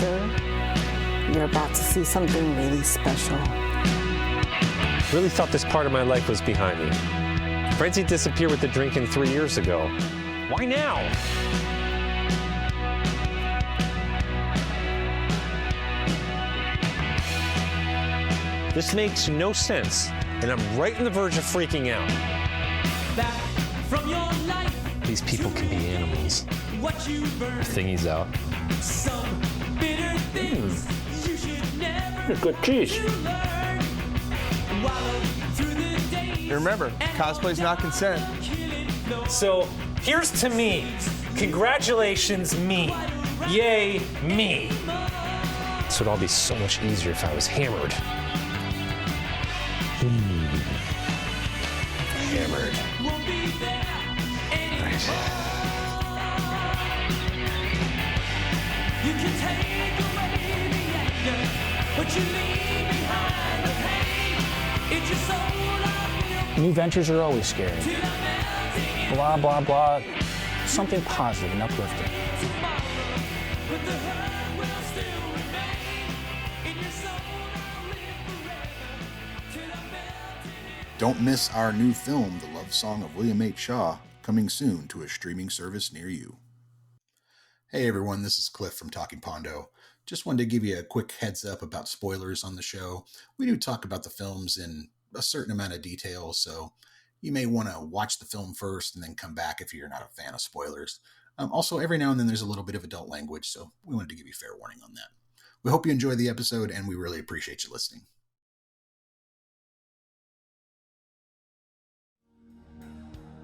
sir. You're about to see something really special. Really thought this part of my life was behind me. Frenzy disappeared with the drinking 3 years ago. Why now? This makes no sense, and I'm right on the verge of freaking out. Back from your life. These people can be animals. What you burn. Thingy's out. Some bitter things you should never Good cheese. learn. Wallow through the days. Remember, cosplay's not consent. So here's to me. Congratulations, me. Yay, me. This would all be so much easier if I was hammered. Hammered. Won't be there anymore. Right. You can take away the anger, but you leave behind the pain. It's your soul I New ventures are always scary. feel till I'm melting Blah, blah, blah. Something positive and uplifting. tomorrow. But the hurt will still remain. In your soul I'll live forever till I'm melting in. Don't miss our new film, The Love Song of William H. Shaw, coming soon to a streaming service near you. Hey everyone, this is Cliff from Talking Pondo. Just wanted to give you a quick heads up about spoilers on the show. We do talk about the films in a certain amount of detail, so you may want to watch the film first and then come back if you're not a fan of spoilers. Also, every now and then there's a little bit of adult language, so we wanted to give you fair warning on that. We hope you enjoy the episode, and we really appreciate you listening.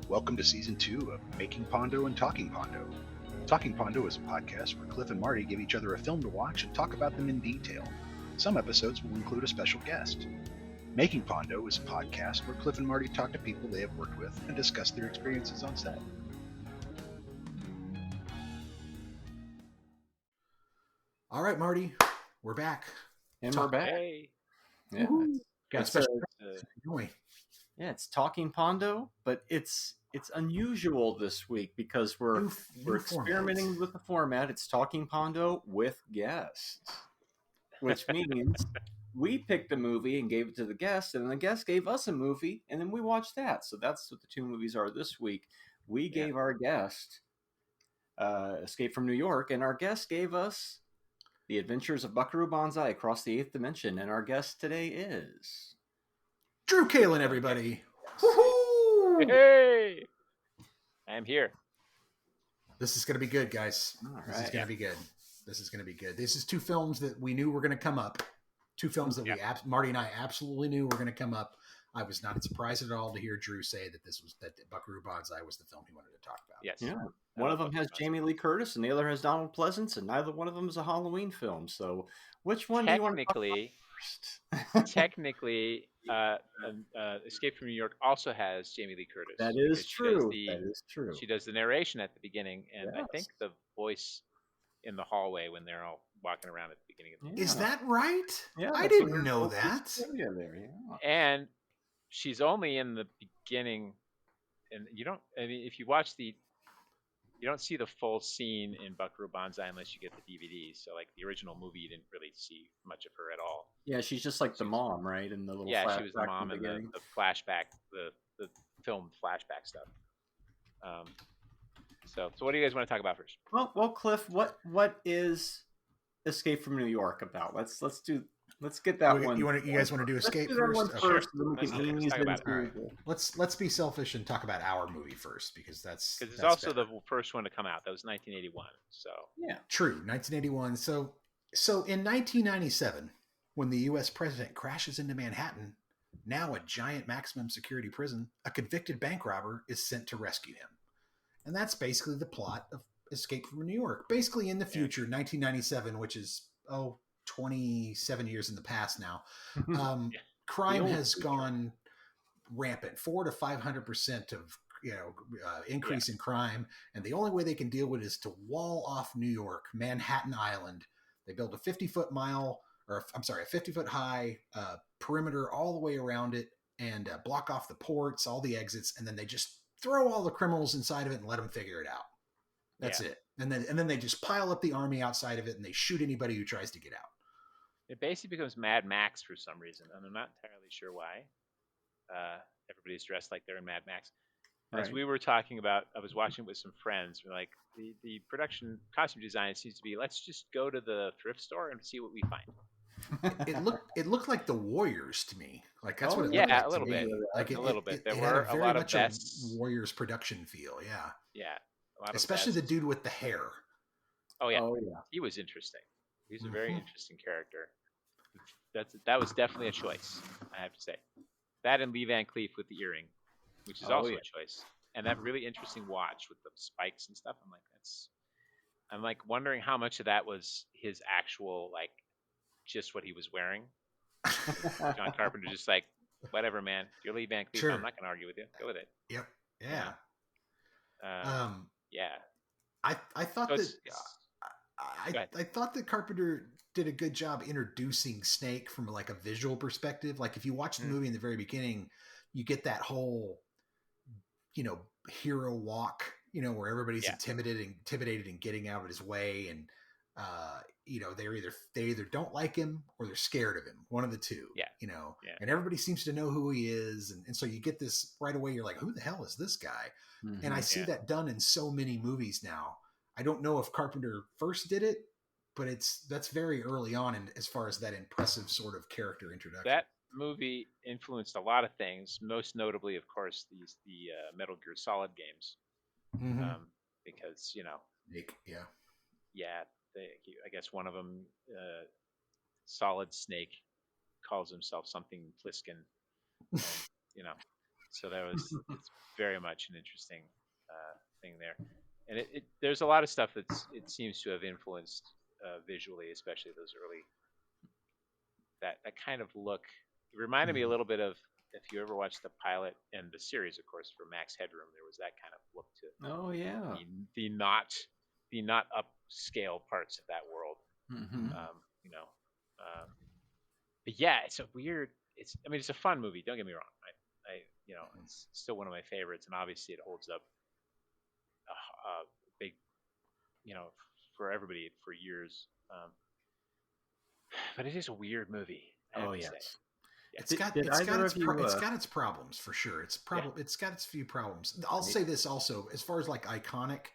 Welcome to Season 2 of Making Pondo and Talking Pondo. Talking Pondo is a podcast where Cliff and Marty give each other a film to watch and talk about them in detail. Some episodes will include a special guest. Making Pondo is a podcast where Cliff and Marty talk to people they have worked with and discuss their experiences on set. All right, Marty, we're back. And we're back. Hey. Yeah, Got a it's, special Uh, Anyway, yeah, it's Talking Pondo, but it's unusual this week because we're new experimenting formats. with the format. It's Talking Pondo with guests, which means we picked a movie and gave it to the guest, and the guest gave us a movie, and then we watched that. So that's what the two movies are this week. We gave our guest Escape from New York, and our guest gave us The Adventures of Buckaroo Banzai Across the Eighth Dimension, and our guest today is... Drew Kallen, everybody. Woohoo! Hey, I'm here. This is going to be good, guys. All This is right. going to be good. This is going to be good. This is two films that we knew were going to come up. Two films that Marty and I absolutely knew were going to come up. I was not surprised at all to hear Drew say that Buckaroo Banzai was the film he wanted to talk about. Yes. Yeah. One of them has Jamie Lee Curtis and the other has Donald Pleasance, and neither one of them is a Halloween film. So which one do you want to talk about first? Technically, Escape from New York also has Jamie Lee Curtis. That is because true. That is true. She does the narration at the beginning, and I think Yes. the voice in the hallway when they're all walking around at the beginning of the Is Yeah. that right? Yeah, I that's didn't what know we're- that. Yeah, there, yeah. And she's only in the beginning, and you don't. I mean, if you watch you don't see the full scene in Buckaroo Banzai unless you get the DVD. So, like the original movie, you didn't really see much of her at all. Yeah, she's just like the mom, right? In the little Yeah, she was the flashback mom in in the the beginning. flashback, the filmed flashback stuff. So what do you guys want to talk about first? Well, Cliff, what is Escape from New York about? Let's get that one. You guys want to do Let's Escape do that one first? first, and then we Let's can do it. ease Let's talk about into it. the- Let's be selfish and talk about our movie first because that's Because it's that's also better. the first one to come out. That was 1981. So Yeah. True, 1981. So in 1997, when the U.S. president crashes into Manhattan, now a giant maximum security prison, a convicted bank robber is sent to rescue him. And that's basically the plot of Escape from New York. Basically in the future, 1997, which is, 27 years in the past now, crime The old has future. gone rampant, 400 to 500% of increase in crime, and the only way they can deal with it is to wall off New York, Manhattan Island. They build a 50-foot high perimeter all the way around it and block off the ports, all the exits, and then they just throw all the criminals inside of it and let them figure it out. That's it. And then they just pile up the army outside of it, and they shoot anybody who tries to get out. It basically becomes Mad Max for some reason, and I'm not entirely sure why. Everybody's dressed like they're in Mad Max. As we were talking about, I was watching it with some friends. We're like, the production costume design seems to be, let's just go to the thrift store and see what we find. It looked like the Warriors to me. Like that's what it looked yeah, like. a little to me. bit. Like a little bit. There it were had a lot of much vests. Warriors production feel. Yeah. Yeah. A lot Especially of the vests. dude with the hair. Oh yeah. Oh yeah. He was interesting. He's a very interesting character. That was definitely a choice, I have to say. That and Lee Van Cleef with the earring, which is also a choice. And that really interesting watch with the spikes and stuff. I'm like wondering how much of that was his actual, like, just what he was wearing. John Carpenter just like, whatever, man. You're Lee Van Cleef. Sure. I'm not going to argue with you. Go with it. Yep. Yeah. Yeah. I thought So I thought that Carpenter did a good job introducing Snake from like a visual perspective. Like if you watch the movie in the very beginning, you get that whole, hero walk, where everybody's intimidated and getting out of his way. And, they either don't like him or they're scared of him. One of the two, and everybody seems to know who he is. And so you get this right away. You're like, who the hell is this guy? Mm-hmm. And I see that done in so many movies now. I don't know if Carpenter first did it, but that's very early on in, as far as that impressive sort of character introduction. That movie influenced a lot of things, most notably, of course, the Metal Gear Solid games, because I guess one of them, Solid Snake, calls himself something Pliskin, and, so it's very much an interesting thing there, and there's a lot of stuff it seems to have influenced visually, especially those early that kind of look. It reminded me a little bit of, if you ever watched the pilot and the series, of course, for Max Headroom, there was that kind of look to it. Oh yeah. The not upscale parts of that world. Mm-hmm. But yeah, it's it's a fun movie. Don't get me wrong. It's still one of my favorites, and obviously it holds up big, for everybody for years. But it is a weird movie. Oh yes. It's got its problems for sure. It's got its few problems. I'll say this also, as far as like iconic,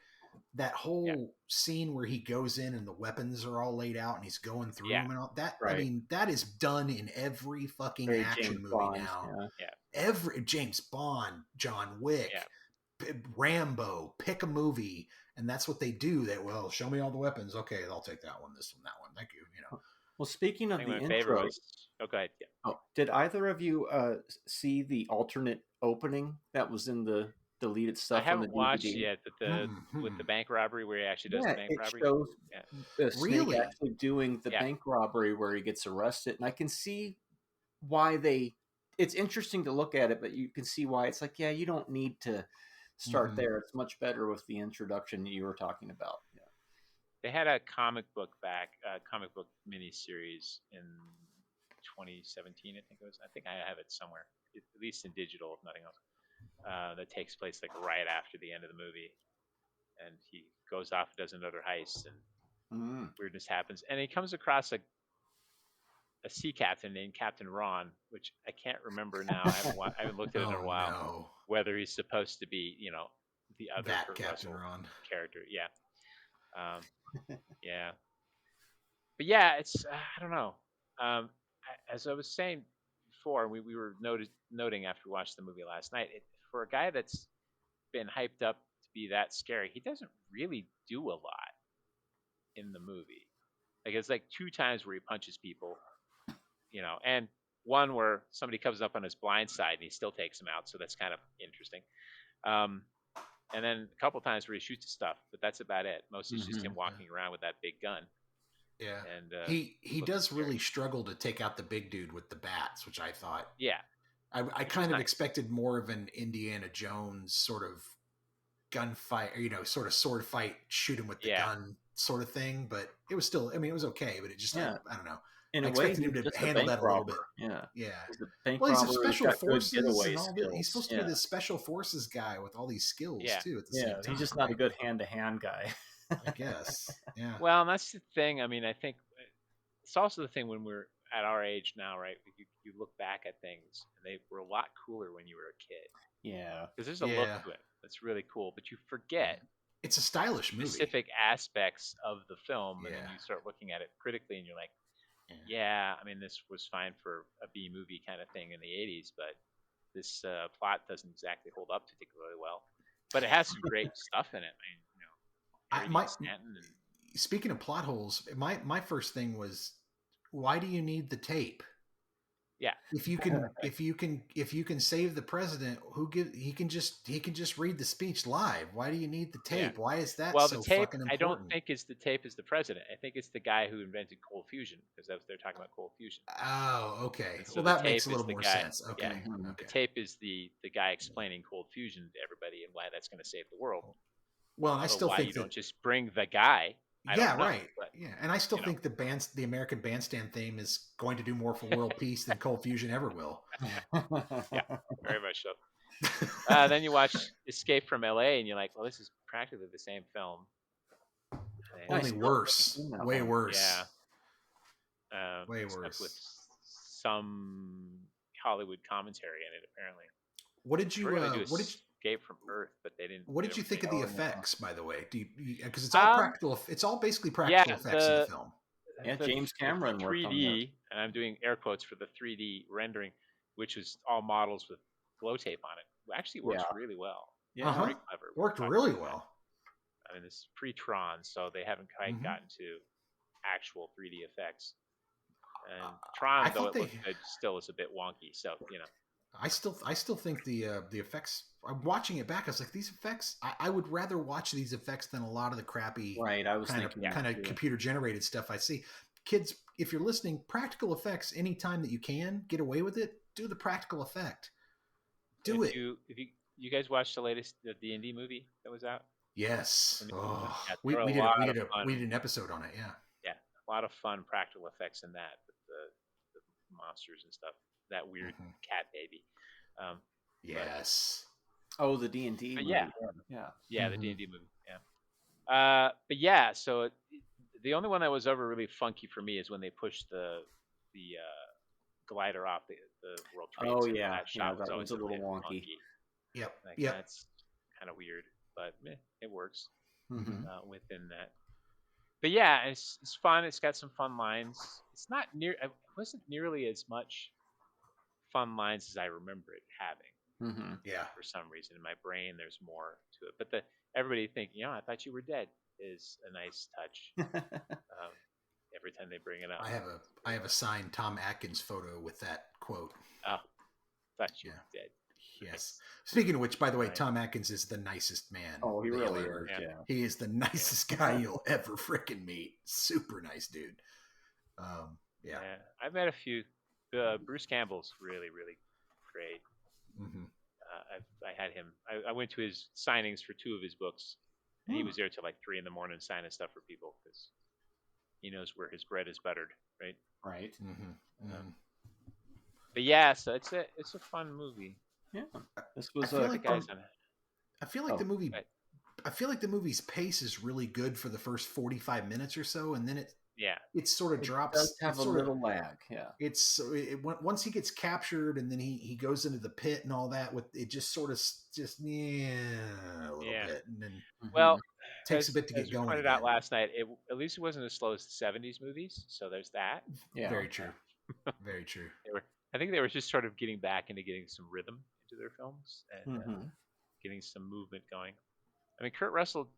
that whole scene where he goes in and the weapons are all laid out and he's going through them and all that. Right. I mean, that is done in every fucking action movie Bond, now. Yeah. Every James Bond, John Wick, Rambo, pick a movie, and that's what they do. Show me all the weapons. Okay, I'll take that one, this one, that one. Thank you. Well, speaking of the intro, go ahead. Yeah. Oh, did either of you see the alternate opening that was in the deleted stuff? I haven't watched yet, but with the bank robbery where he actually does the bank robbery. Shows Snake actually doing the bank robbery where he gets arrested, and I can see why it's interesting to look at it, but you can see why it's like, you don't need to start there. It's much better with the introduction you were talking about. Yeah. They had a comic book miniseries in 2017, I think it was. I think I have it somewhere, at least in digital, if nothing else. That takes place like right after the end of the movie, and he goes off and does another heist, and weirdness happens, and he comes across a sea captain named Captain Ron, which I can't remember now. I haven't looked at it in a while. Whether he's supposed to be, the other Captain Ron character, yeah. But yeah, it's I don't know. As I was saying before, we were noting after we watched the movie last night, for a guy that's been hyped up to be that scary, he doesn't really do a lot in the movie. Like it's like 2 times where he punches people, and one where somebody comes up on his blind side and he still takes him out, so that's kind of interesting. And then a couple times where he shoots stuff, but that's about it. Mostly it's just him walking around with that big gun. Yeah, and he does really struggle to take out the big dude with the bats, which I thought. Yeah, I kind of expected more of an Indiana Jones sort of gunfight, sort of sword fight, shoot him with the gun sort of thing. But it was still, it was okay. But it just, I don't know. In I a way, expected him he's to just handle that a little bit. Yeah. Yeah. He's a bank Well, he's a robber. special got good forces getaway and all that. He's skills. supposed to be the special forces guy with all these skills Yeah. too. At the Yeah, same time, he's just not a right? good hand-to-hand guy. I guess. Yeah. Well, and that's the thing. I mean, I think it's also the thing when we're at our age now, right? You look back at things, and they were a lot cooler when you were a kid. Yeah. Because there's a look to it that's really cool, but you forget It's a stylish movie. specific aspects of the film, and Yeah. then you start looking at it critically, and you're like, yeah, I mean, this was fine for a B movie kind of thing in the '80s, but this plot doesn't exactly hold up particularly well. But it has some great stuff in it. I mean, Harry Dean Stanton and Speaking of plot holes, my first thing was, why do you need the tape? yeah, If you can save the president, he can just read the speech live. Why do you need the tape? Yeah. Why is that well, so the tape, fucking important? I don't think the tape is the president. I think it's the guy who invented cold fusion, because they're talking about cold fusion. Oh, okay. And so Well, the that makes a tape is little the more guy- sense. Okay. yeah. Okay. The tape is the guy explaining cold fusion to everybody and why that's going to save the world. Well, I So still why think you that. don't just bring the guy? I Yeah, don't know, right. But, Yeah, and I still you know. think the American Bandstand theme is going to do more for world peace than Cold Fusion ever will. Yeah, very much so. Then you watch Escape from L.A. and you're like, well, this is practically the same film. And Only still worse. haven't seen that Way one. worse. Yeah. Way except worse. with some Hollywood commentary in it, apparently. What did you? We're gonna do What did? Escape from Earth, but they didn't. What did they you don't think of say the it. effects? By the way, because it's all practical. It's all basically practical yeah, effects in the film. Yeah, The- James Cameron the worked on 3D, and I'm doing air quotes for the 3D rendering, which is all models with glow tape on it. It actually works Yeah. really well. Yeah. Uh-huh. Very clever. Worked Talking really about that. well. I mean, this is pre-Tron, so they haven't quite Mhm. gotten to actual 3D effects. And Tron, I though thought it looked good, still is a bit wonky. So I still think the effects. I'm watching it back. I was like, these effects. I would rather watch these effects than a lot of the crappy Right, I was kind of thinking that, too. computer generated stuff I see. Kids, if you're listening, practical effects. Anytime that you can get away with it, do the practical effect. Do it. If you guys watched the latest D&D movie that was out? Yes. Oh, Yeah, we there are a did lot we of did fun. we did an episode on it. Yeah. Yeah, a lot of fun practical effects in that with the monsters and stuff. That weird Mhm. cat baby. Yes. Oh, the D&D. But movie. yeah. Yeah. Yeah, the Mhm. D&D movie. Yeah. But yeah, so the only one that was ever really funky for me is when they pushed the glider off the World Trade Oh, Center. yeah. That shot Yeah, was that always was a little bit wonky. funky. Yep. Like, Yep. that's kind of weird, but it works Mhm. within that. But yeah, it's fun. It's got some fun lines. It's not it wasn't nearly as much fun lines as I remember it having. Mhm. Yeah. For some reason in my brain there's more to it, but everybody thinking, I thought you were dead is a nice touch. Every time they bring it up, I have a signed Tom Atkins photo with that quote. thought you Yeah. were dead. Yes. Speaking of which, by the way, Right. Tom Atkins is the nicest man. Oh, he that really you'll ever- is. Yeah. He is the nicest guy you'll ever freaking meet. Super nice dude. Yeah. I've met a few. Bruce Campbell's really, really great. Hmm. I had him. I went to his signings for 2 of his books, and he was there till like 3 a.m. signing stuff for people because he knows where his bread is buttered, right? Right. Hmm. But yeah, so it's a fun movie. Yeah. This was feel The like guys on it. I feel like Oh, the movie. right. I feel like the movie's pace is really good for the first 45 minutes or so, and then it sort of it drops. does have it a sort of- little lag. Yeah. once he gets captured and then he goes into the pit and all that, with it just sort of a little bit, and then Well, takes as, a bit to as get we going. pointed out again. last night, at least it wasn't as slow as the '70s movies. So there's that. Yeah. Very true. Very true. I think they were just sort of getting back into getting some rhythm into their films and Mhm. getting some movement going. I mean, Kurt Russell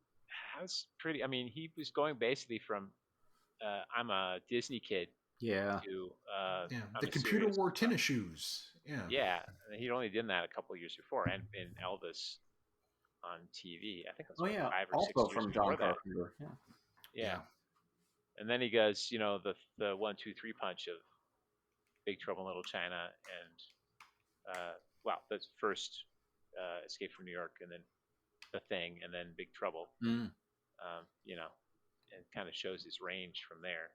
has pretty. I mean, he was going basically from I'm a Disney kid Yeah. to Yeah, I'm the a computer serious- wore tennis shoes. Yeah. Yeah, and he'd only done that a couple of years before, and in Elvis on TV. I think it was Oh yeah. 5 or 6 Also years from before John that. Carpenter. Yeah. Yeah. And then he goes, the 1, 2, 3 punch of Big Trouble in Little China and the first Escape from New York, and then The Thing, and then Big Trouble. Mm. And kind of shows his range from there.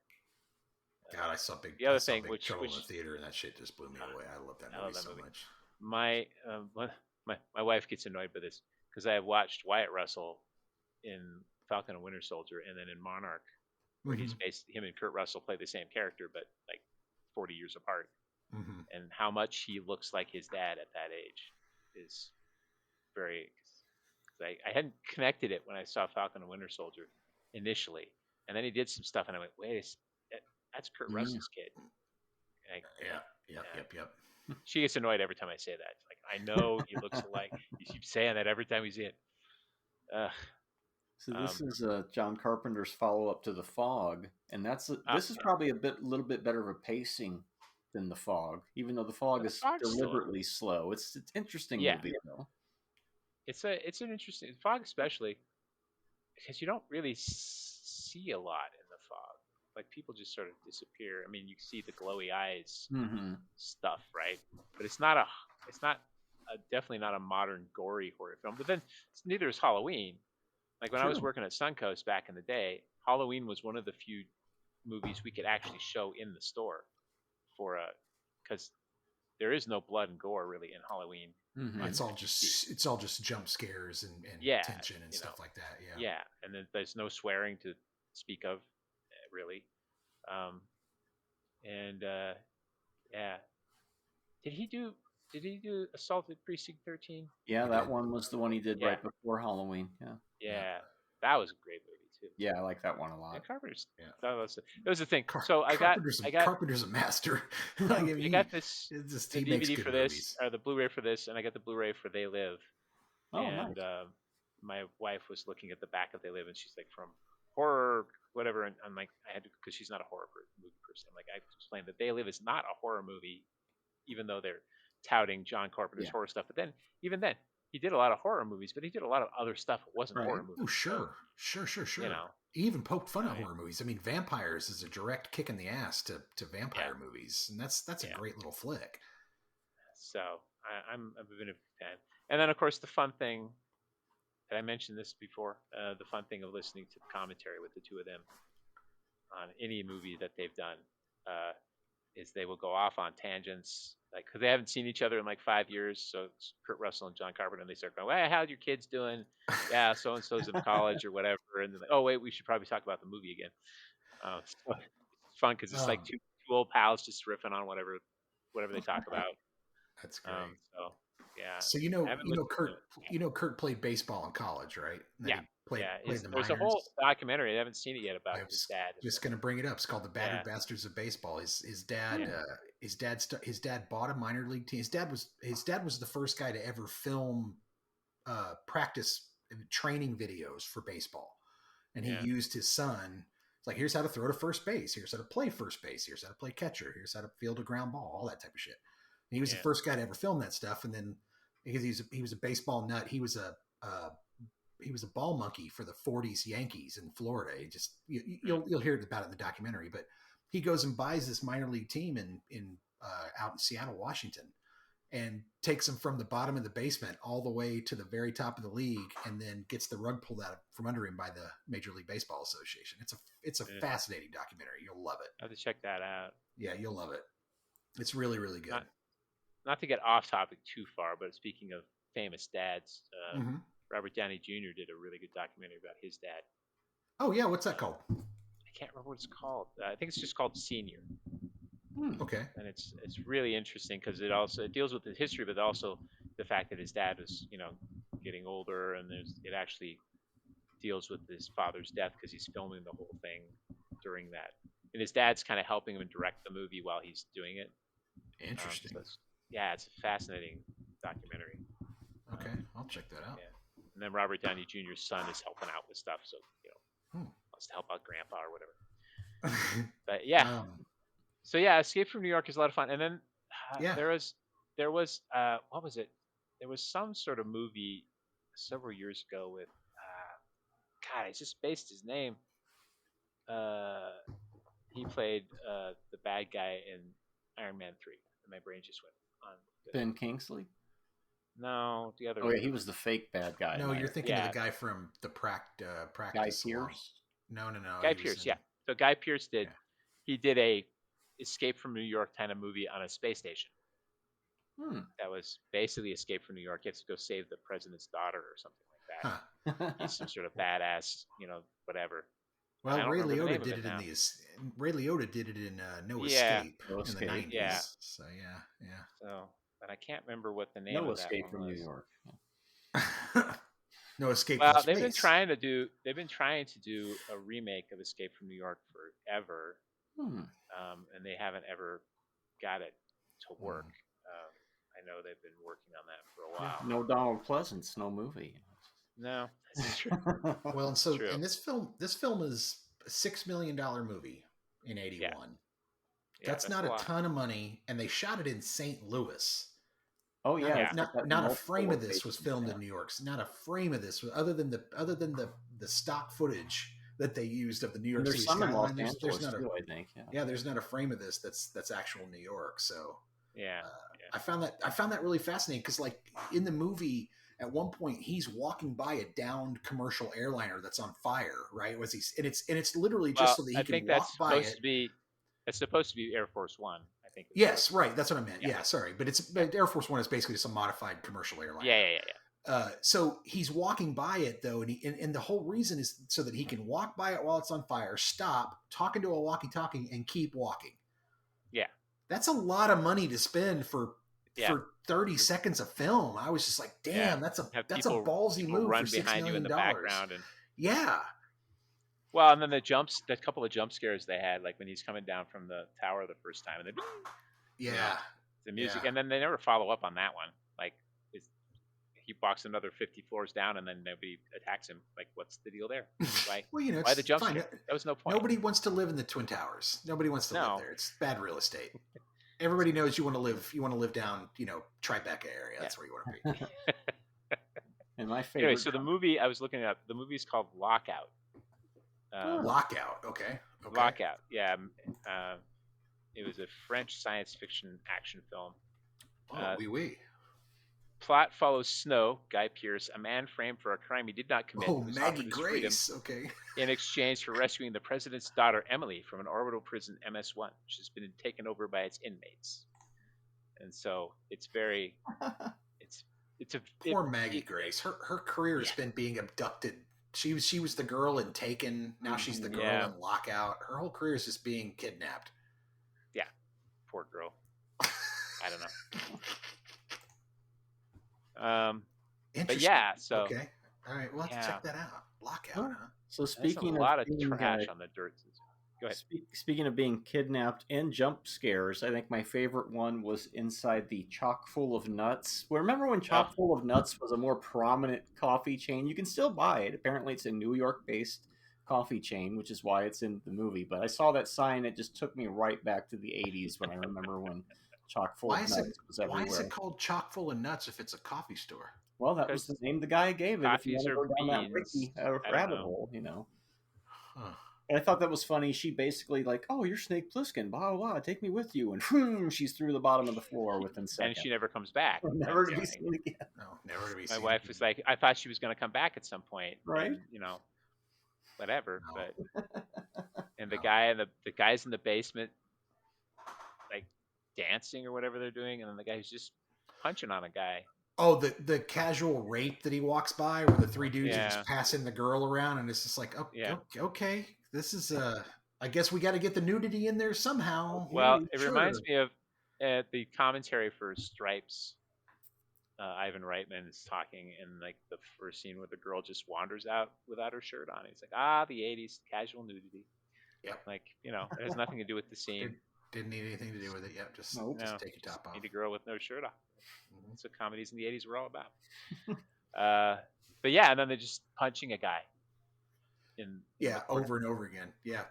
God, I saw Big the other I saw thing, Big which Trouble in the Theater, and that shit just blew me away. I love that I love movie that so movie. much. My wife gets annoyed by this because I have watched Wyatt Russell in Falcon and Winter Soldier, and then in Monarch, where he's based, him and Kurt Russell play the same character, but like 40 years apart. Mm-hmm. And how much he looks like his dad at that age is very. Cause I hadn't connected it when I saw Falcon and Winter Soldier initially, and then he did some stuff, and I went, "Wait, that's Kurt Russell's kid." And Yep. she gets annoyed every time I say that. It's like, I know he looks alike. You keep saying that every time we see it. So this is John Carpenter's follow-up to The Fog, and this is probably little bit better of a pacing than The Fog, even though The Fog is deliberately slow. It's an interesting movie, though. It's an interesting Fog, especially because you don't really see a lot in The Fog. Like, people just sort of disappear. I mean, you see the glowy eyes stuff, right? But it's definitely not a modern gory horror film. But then neither is Halloween. Like, when I was working at Suncoast back in the day, Halloween was one of the few movies we could actually show in the store because there is no blood and gore really in Halloween. Mm-hmm. It's all just jump scares and tension and stuff like that. Yeah. And then there's no swearing to speak of, really. Did he do Assault at Precinct 13? Yeah, that one was the one he did right before Halloween. Yeah, that was a great movie too. Yeah, I like that one a lot. Yeah, Carpenter's. Yeah, that was the thing. Carpenter's a master. I got this the DVD for this, or the Blu-ray for this, and I got the Blu-ray for They Live. Oh, and nice. My wife was looking at the back of They Live, and she's like, from horror, whatever. And I'm like, I had to, because she's not a horror movie person. I'm like, I explained that They Live is not a horror movie, even though they're touting John Carpenter's horror stuff. But then, even then, he did a lot of horror movies, but he did a lot of other stuff. It wasn't horror movies. Oh, sure. You know, he even poked fun at horror movies. I mean, Vampires is a direct kick in the ass to vampire movies, and that's a great little flick. So I've been a fan. And then, of course, the fun thing. Did I mention this before? The fun thing of listening to the commentary with the two of them on any movie that they've done is they will go off on tangents, like, because they haven't seen each other in like 5 years. So it's Kurt Russell and John Carpenter, and they start going, "Well, how's your kids doing? Yeah, so and so's in college or whatever." And then, oh wait, we should probably talk about the movie again. So it's fun because it's like two old pals just riffing on whatever they talk about. That's great. So Kurt played baseball in college, right? Played the there's a whole documentary. I haven't seen it yet about his dad. Just going to bring it up. It's called The Battered Bastards of Baseball. His dad bought a minor league team. His dad was the first guy to ever film practice training videos for baseball, and he used his son. It's like, here's how to throw to first base. Here's how to play first base. Here's how to play catcher. Here's how to field a ground ball. All that type of shit. And he was the first guy to ever film that stuff. And then because he was a baseball nut, he was a ball monkey for the 40s Yankees in Florida. He just you'll hear about it in the documentary. But he goes and buys this minor league team in out in Seattle, Washington, and takes them from the bottom of the basement all the way to the very top of the league, and then gets the rug pulled out from under him by the Major League Baseball Association. It's a fascinating documentary. You'll love it. I have to check that out. Yeah, you'll love it. It's really, really good. Not to get off topic too far, but speaking of famous dads, Robert Downey Jr. did a really good documentary about his dad. Oh yeah, what's that called? I can't remember what it's called. I think it's just called Senior. Okay. And it's really interesting because it deals with the history, but also the fact that his dad was, getting older, and it actually deals with his father's death because he's filming the whole thing during that, and his dad's kind of helping him direct the movie while he's doing it. Interesting. It's a fascinating documentary. Okay, I'll check that out. Yeah. And then Robert Downey Jr.'s son is helping out with stuff, so wants to help out Grandpa or whatever. But so Escape from New York is a lot of fun. And then there was what was it? There was some sort of movie several years ago with I just spaced his name. He played the bad guy in Iron Man 3. And my brain just went on. Ben Kingsley? No, the other one. Yeah, he was the fake bad guy. No, you're thinking of the guy from the practice. Guy Pearce? No. Guy Pearce, So Guy Pearce he did a Escape from New York kind of movie on a space station. That was basically Escape from New York. You have to go save the president's daughter or something like that. He's some sort of badass, whatever. I Well, don't Ray remember the Liotta name of did it it in now. Ray Liotta did it in No Yeah. Escape No in the Escape. 90s. Yeah. So yeah. So, but I can't remember what the name No of that Escape one from was. New York. No Escape Well, from they've Space. been trying to do a remake of Escape from New York forever, and they haven't ever got it to work. I know they've been working on that for a while. No Donald Pleasance, no movie. No, that's true. Well, and so True. and this film is a $6 million movie in '81. Yeah, That's not a a lot. ton of money, and they shot it in St. Louis. Oh yeah, Yeah. it's got that Not a multiple frame of this was locations, filmed yeah. in New York. Not a frame of this, other than the stock footage that they used of the New York And there's City some in Los skyline. Angeles Not a, too, I think. Yeah. yeah, there's not a frame of this that's actual New York. So Yeah. I found that really fascinating because like in the movie at one point he's walking by a downed commercial airliner that's on fire, right? And it's literally just so that he I can think walk that's by supposed it. to be. It's supposed to be Air Force One. I think. Yes, right. That's what I meant. Yeah. Yeah, sorry, but Air Force One is basically just a modified commercial airliner. Yeah. So he's walking by it though, and the whole reason is so that he can walk by it while it's on fire, stop, talk into a walkie-talkie, and keep walking. Yeah. That's a lot of money to spend for 30 seconds of film. I was just like, damn, that's a ballsy people move run for $6 behind you in million. the background and Yeah. Well, and then the couple of jump scares they had, like when he's coming down from the tower the first time, and then Yeah. the music, Yeah. and then they never follow up on that one. Like he walks another 50 floors down, and then nobody attacks him. Like, what's the deal there? Why? Well, you know, why the it's jump fine. scare? That was no point. Nobody wants to live in the Twin Towers. Nobody wants to No. live there. It's bad real estate. Everybody knows you want to live. You want to live down, Tribeca area. That's where you want to be. And my favorite. Anyway, so the movie I was looking at, the movie is called Lockout. Lockout. Okay. Lockout. Yeah. It was a French science fiction action film. Oh, oui. Plot follows Snow, Guy Pearce, a man framed for a crime he did not commit. Oh, who's Maggie offered his freedom Grace. Okay. in exchange for rescuing the president's daughter, Emily, from an orbital prison, MS-1, which has been taken over by its inmates. And so it's very... Poor Maggie Grace. Her career has been being abducted. She was the girl in Taken. Now she's the girl in Lockout. Her whole career is just being kidnapped. Yeah. Poor girl. I don't know. But yeah, so... Okay. All right, we'll have to check that out. Lockout, huh? So speaking a lot of being, trash on the dirt. Go ahead. Speaking of being kidnapped and jump scares, I think my favorite one was inside the Chock Full of Nuts. Well, remember when Chock Full of Nuts was a more prominent coffee chain? You can still buy it. Apparently, it's a New York-based coffee chain, which is why it's in the movie. But I saw that sign; it just took me right back to the '80s when I remember when Chock Full of Nuts was everywhere. Why is it called Chock Full of Nuts if it's a coffee store? Well, that was the name the guy gave it. If you Coffees want to or go down that beans? wiki rabbit hole, Huh. And I thought that was funny. She basically like, "Oh, you're Snake Plissken, blah blah blah. Take me with you," and she's through the bottom of the floor within seconds. And she never comes back. Never to be That's the seen again. No, never to be My seen. wife was like, I thought she was going to come back at some point, Right? And, whatever. No. But and the guys in the basement, like dancing or whatever they're doing, and then the guy's just punching on a guy. Oh, the casual rape that he walks by, where the three dudes are just passing the girl around, and it's just like, okay, this is I guess we got to get the nudity in there somehow. Well, it reminds me of the commentary for Stripes. Ivan Reitman is talking in like the first scene where the girl just wanders out without her shirt on. He's like, the 80s, casual nudity. Yep. Like, it has nothing to do with the scene. Didn't need anything to do with it. Yep. Just take your top off. Need a girl with no shirt on. That's what comedies in the 80s were all about. But yeah, and then they're just punching a guy. Over and over again. Yeah.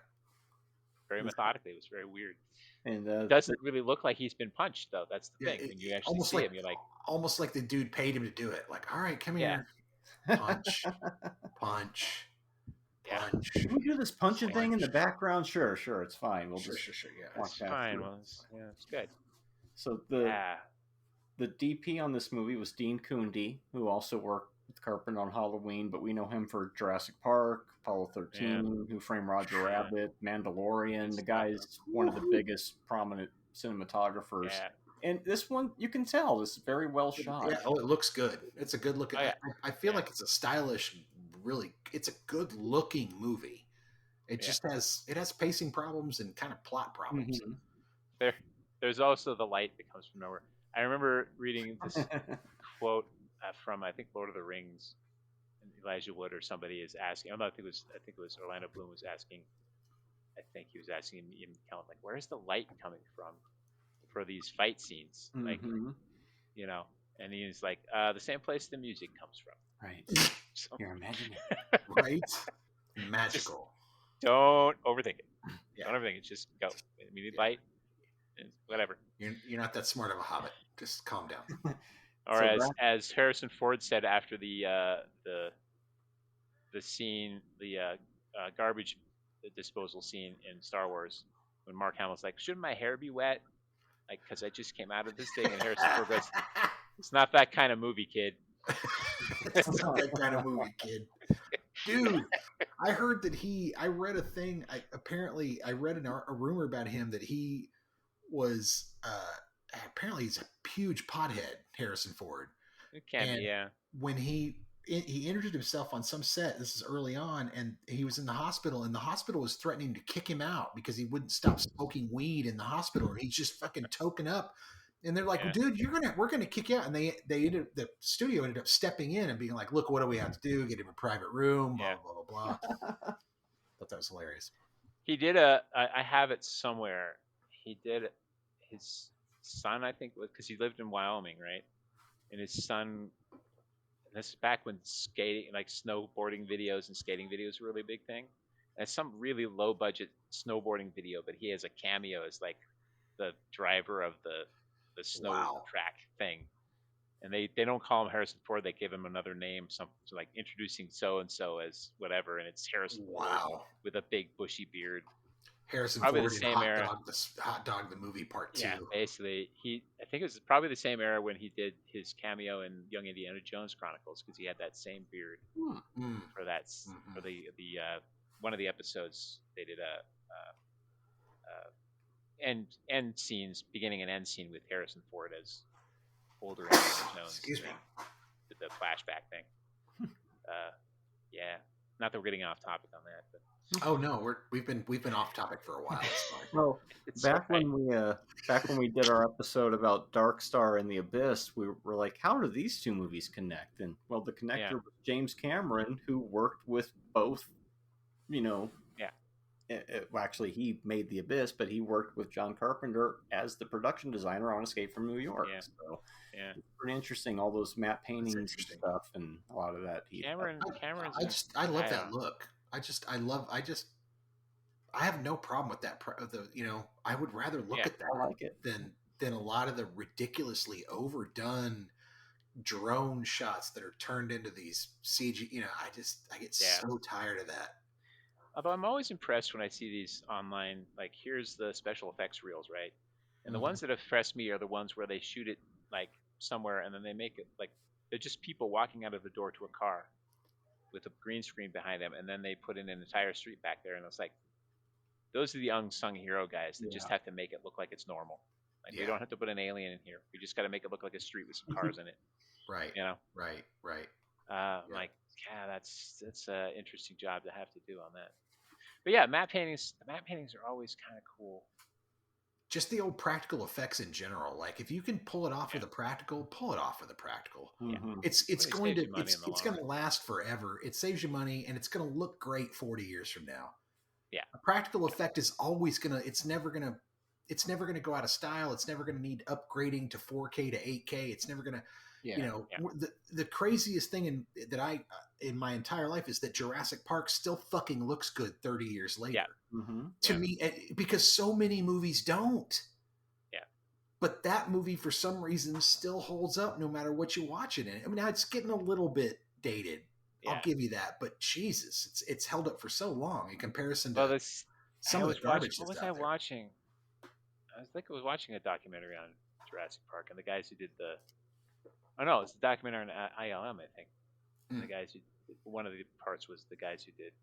Very methodically. It was very weird. And doesn't really look like he's been punched, though. That's the thing. When you actually see him, you're like... Almost like the dude paid him to do it. Like, all right, come here. Punch. Punch. Punch. Can we do this punching thing in the background? Sure, it's fine. We'll Sure. Yeah, it's fine. Well, it's good. So the DP on this movie was Dean Cundey, who also worked with Carpenter on Halloween, but we know him for Jurassic Park, Apollo 13, Who Framed Roger Rabbit, Mandalorian. The guy's one of the biggest prominent cinematographers. Yeah. And this one, you can tell, this is very well shot. Yeah, oh, it looks good. It's a good look. Oh, yeah. I feel like it's a stylish, really. It's a good looking movie. It just has pacing problems and kind of plot problems. Mhm. There's also the light that comes from nowhere. I remember reading this quote from I think Lord of the Rings, and Elijah Wood or somebody is asking. I think it was Orlando Bloom was asking. I think he was asking Ian McKellen, like, where's the light coming from for these fight scenes? Like, Mhm. you know, and he's like, the same place the music comes from. Right. So, You're imagining. Right? Magical. don't overthink it. Yeah. Don't overthink it. Just go. We need light. And whatever. You're not that smart of a hobbit. Just calm down. Or So as Harrison Ford said after the scene, the garbage disposal scene in Star Wars, when Mark Hamill's like, "Shouldn't my hair be wet?" Like, because I just came out of this thing, and Harrison Ford goes, "It's not that kind of movie, kid." It's not that kind of movie, kid. Dude, I heard that I read a thing. Apparently, I read a rumor about him that he was apparently he's a huge pothead, Harrison Ford. It can be, yeah. When he injured himself on some set, this is early on, and he was in the hospital, and the hospital was threatening to kick him out because he wouldn't stop smoking weed in the hospital. He's just fucking token up. And they're like, dude, we're gonna kick you out. And the studio ended up stepping in and being like, look, what do we have to do? Get him a private room, blah, blah, blah, blah. Thought that was hilarious. He did I have it somewhere. He did his son, I think, because he lived in Wyoming, right? And his son, and this is back when skating, like snowboarding videos and skating videos were a really big thing. And it's some really low budget snowboarding video, but he has a cameo as like the driver of the snow track thing. And they don't call him Harrison Ford, they give him another name, something like introducing so and so as whatever, and it's Harrison Ford with a big bushy beard. Harrison probably Ford the same in era. Hot Dog the movie part 2. Yeah, basically, I think it was probably the same era when he did his cameo in Young Indiana Jones Chronicles, because he had that same beard for that for the one of the episodes. They did a end scenes, beginning and end scene with Harrison Ford as older Indiana Jones. Excuse me. The flashback thing. Yeah, not that we're getting off topic on that, but. Oh no, we've been off topic for a while. It's fine. Well, back when we did our episode about Dark Star and the Abyss, we were like, how do these two movies connect? And well, the connector was James Cameron, who worked with both. Well, actually, he made the Abyss, but he worked with John Carpenter as the production designer on Escape from New York. Yeah. So it's pretty interesing. All those matte paintings and stuff, and a lot of that. Cameron's. I love that look. I have no problem with that. I would rather look at that I like it. than a lot of the ridiculously overdone drone shots that are turned into these CG. I get so tired of that. Although I'm always impressed when I see these online, like here's the special effects reels, right? And the ones that impress me are the ones where they shoot it like somewhere and then they make it like they're just people walking out of the door to a car with a green screen behind them, and then they put in an entire street back there, and it's like those are the unsung hero guys that just have to make it look like it's normal. Like we don't have to put an alien in here. We just got to make it look like a street with some cars in it. Right. Right. I'm like, that's an interesting job to have to do on that. But yeah, matte paintings are always kind of cool. Just the old practical effects in general. Like if you can pull it off with a practical, pull it off with a practical. Mm-hmm. It's going to last forever. It saves you money and it's going to look great 40 years from now. Yeah. A practical effect is always it's never going to go out of style. It's never going to need upgrading to 4K to 8K. It's never going to the craziest thing in my entire life is that Jurassic Park still fucking looks good 30 years later. To me, because so many movies don't. Yeah. But that movie, for some reason, still holds up no matter what you watch it in. I mean, now it's getting a little bit dated. Yeah. I'll give you that. But Jesus, it's held up for so long in comparison to some of the garbage. What was I watching? I was watching a documentary on Jurassic Park, and the guys who did it's the documentary on ILM, I think. The guys who one of the parts was the guys who did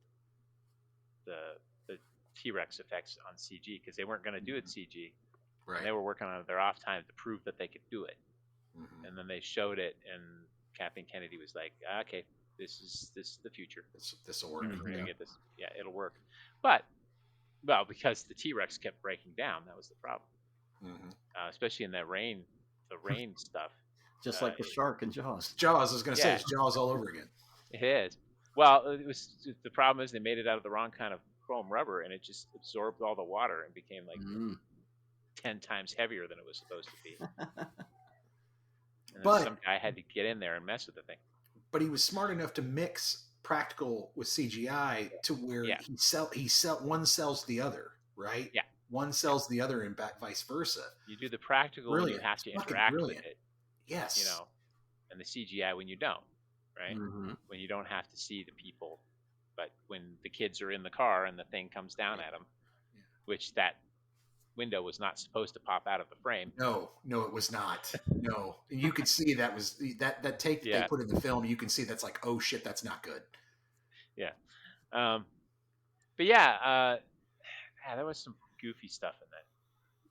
the T-Rex effects on CG because they weren't going to do it CG. Right. And they were working on it their off time to prove that they could do it. Mhm. And then they showed it, and Kathleen Kennedy was like, "Okay, this is the future. This will work. We're gonna Yeah. get this. Yeah, it'll work." But because the T-Rex kept breaking down, that was the problem. Mhm. Especially in the rain stuff. Just like the shark in Jaws. Jaws. I was going to say Yeah. it's Jaws all over again. It is. Well, the problem is they made it out of the wrong kind of chrome rubber, and it just absorbed all the water and became like 10 times heavier than it was supposed to be. And But- some guy had to get in there and mess with the thing. But he was smart enough to mix practical with CGI to where Yeah. one sells the other, right? Yeah. One sells the other and back vice versa. You do the practical when you Brilliant. have to Fucking interact brilliant. with it, Yes. you know, and the CGI when you don't, right? Mm-hmm. When you don't have to see the people, but when the kids are in the car and the thing comes down at them, Yeah. which that window was not supposed to pop out of the frame. No, it was not. No, and you could see that was that take that Yeah. they put in the film. You can see that's like, oh shit, that's not good. Yeah. But yeah, there was some goofy stuff in that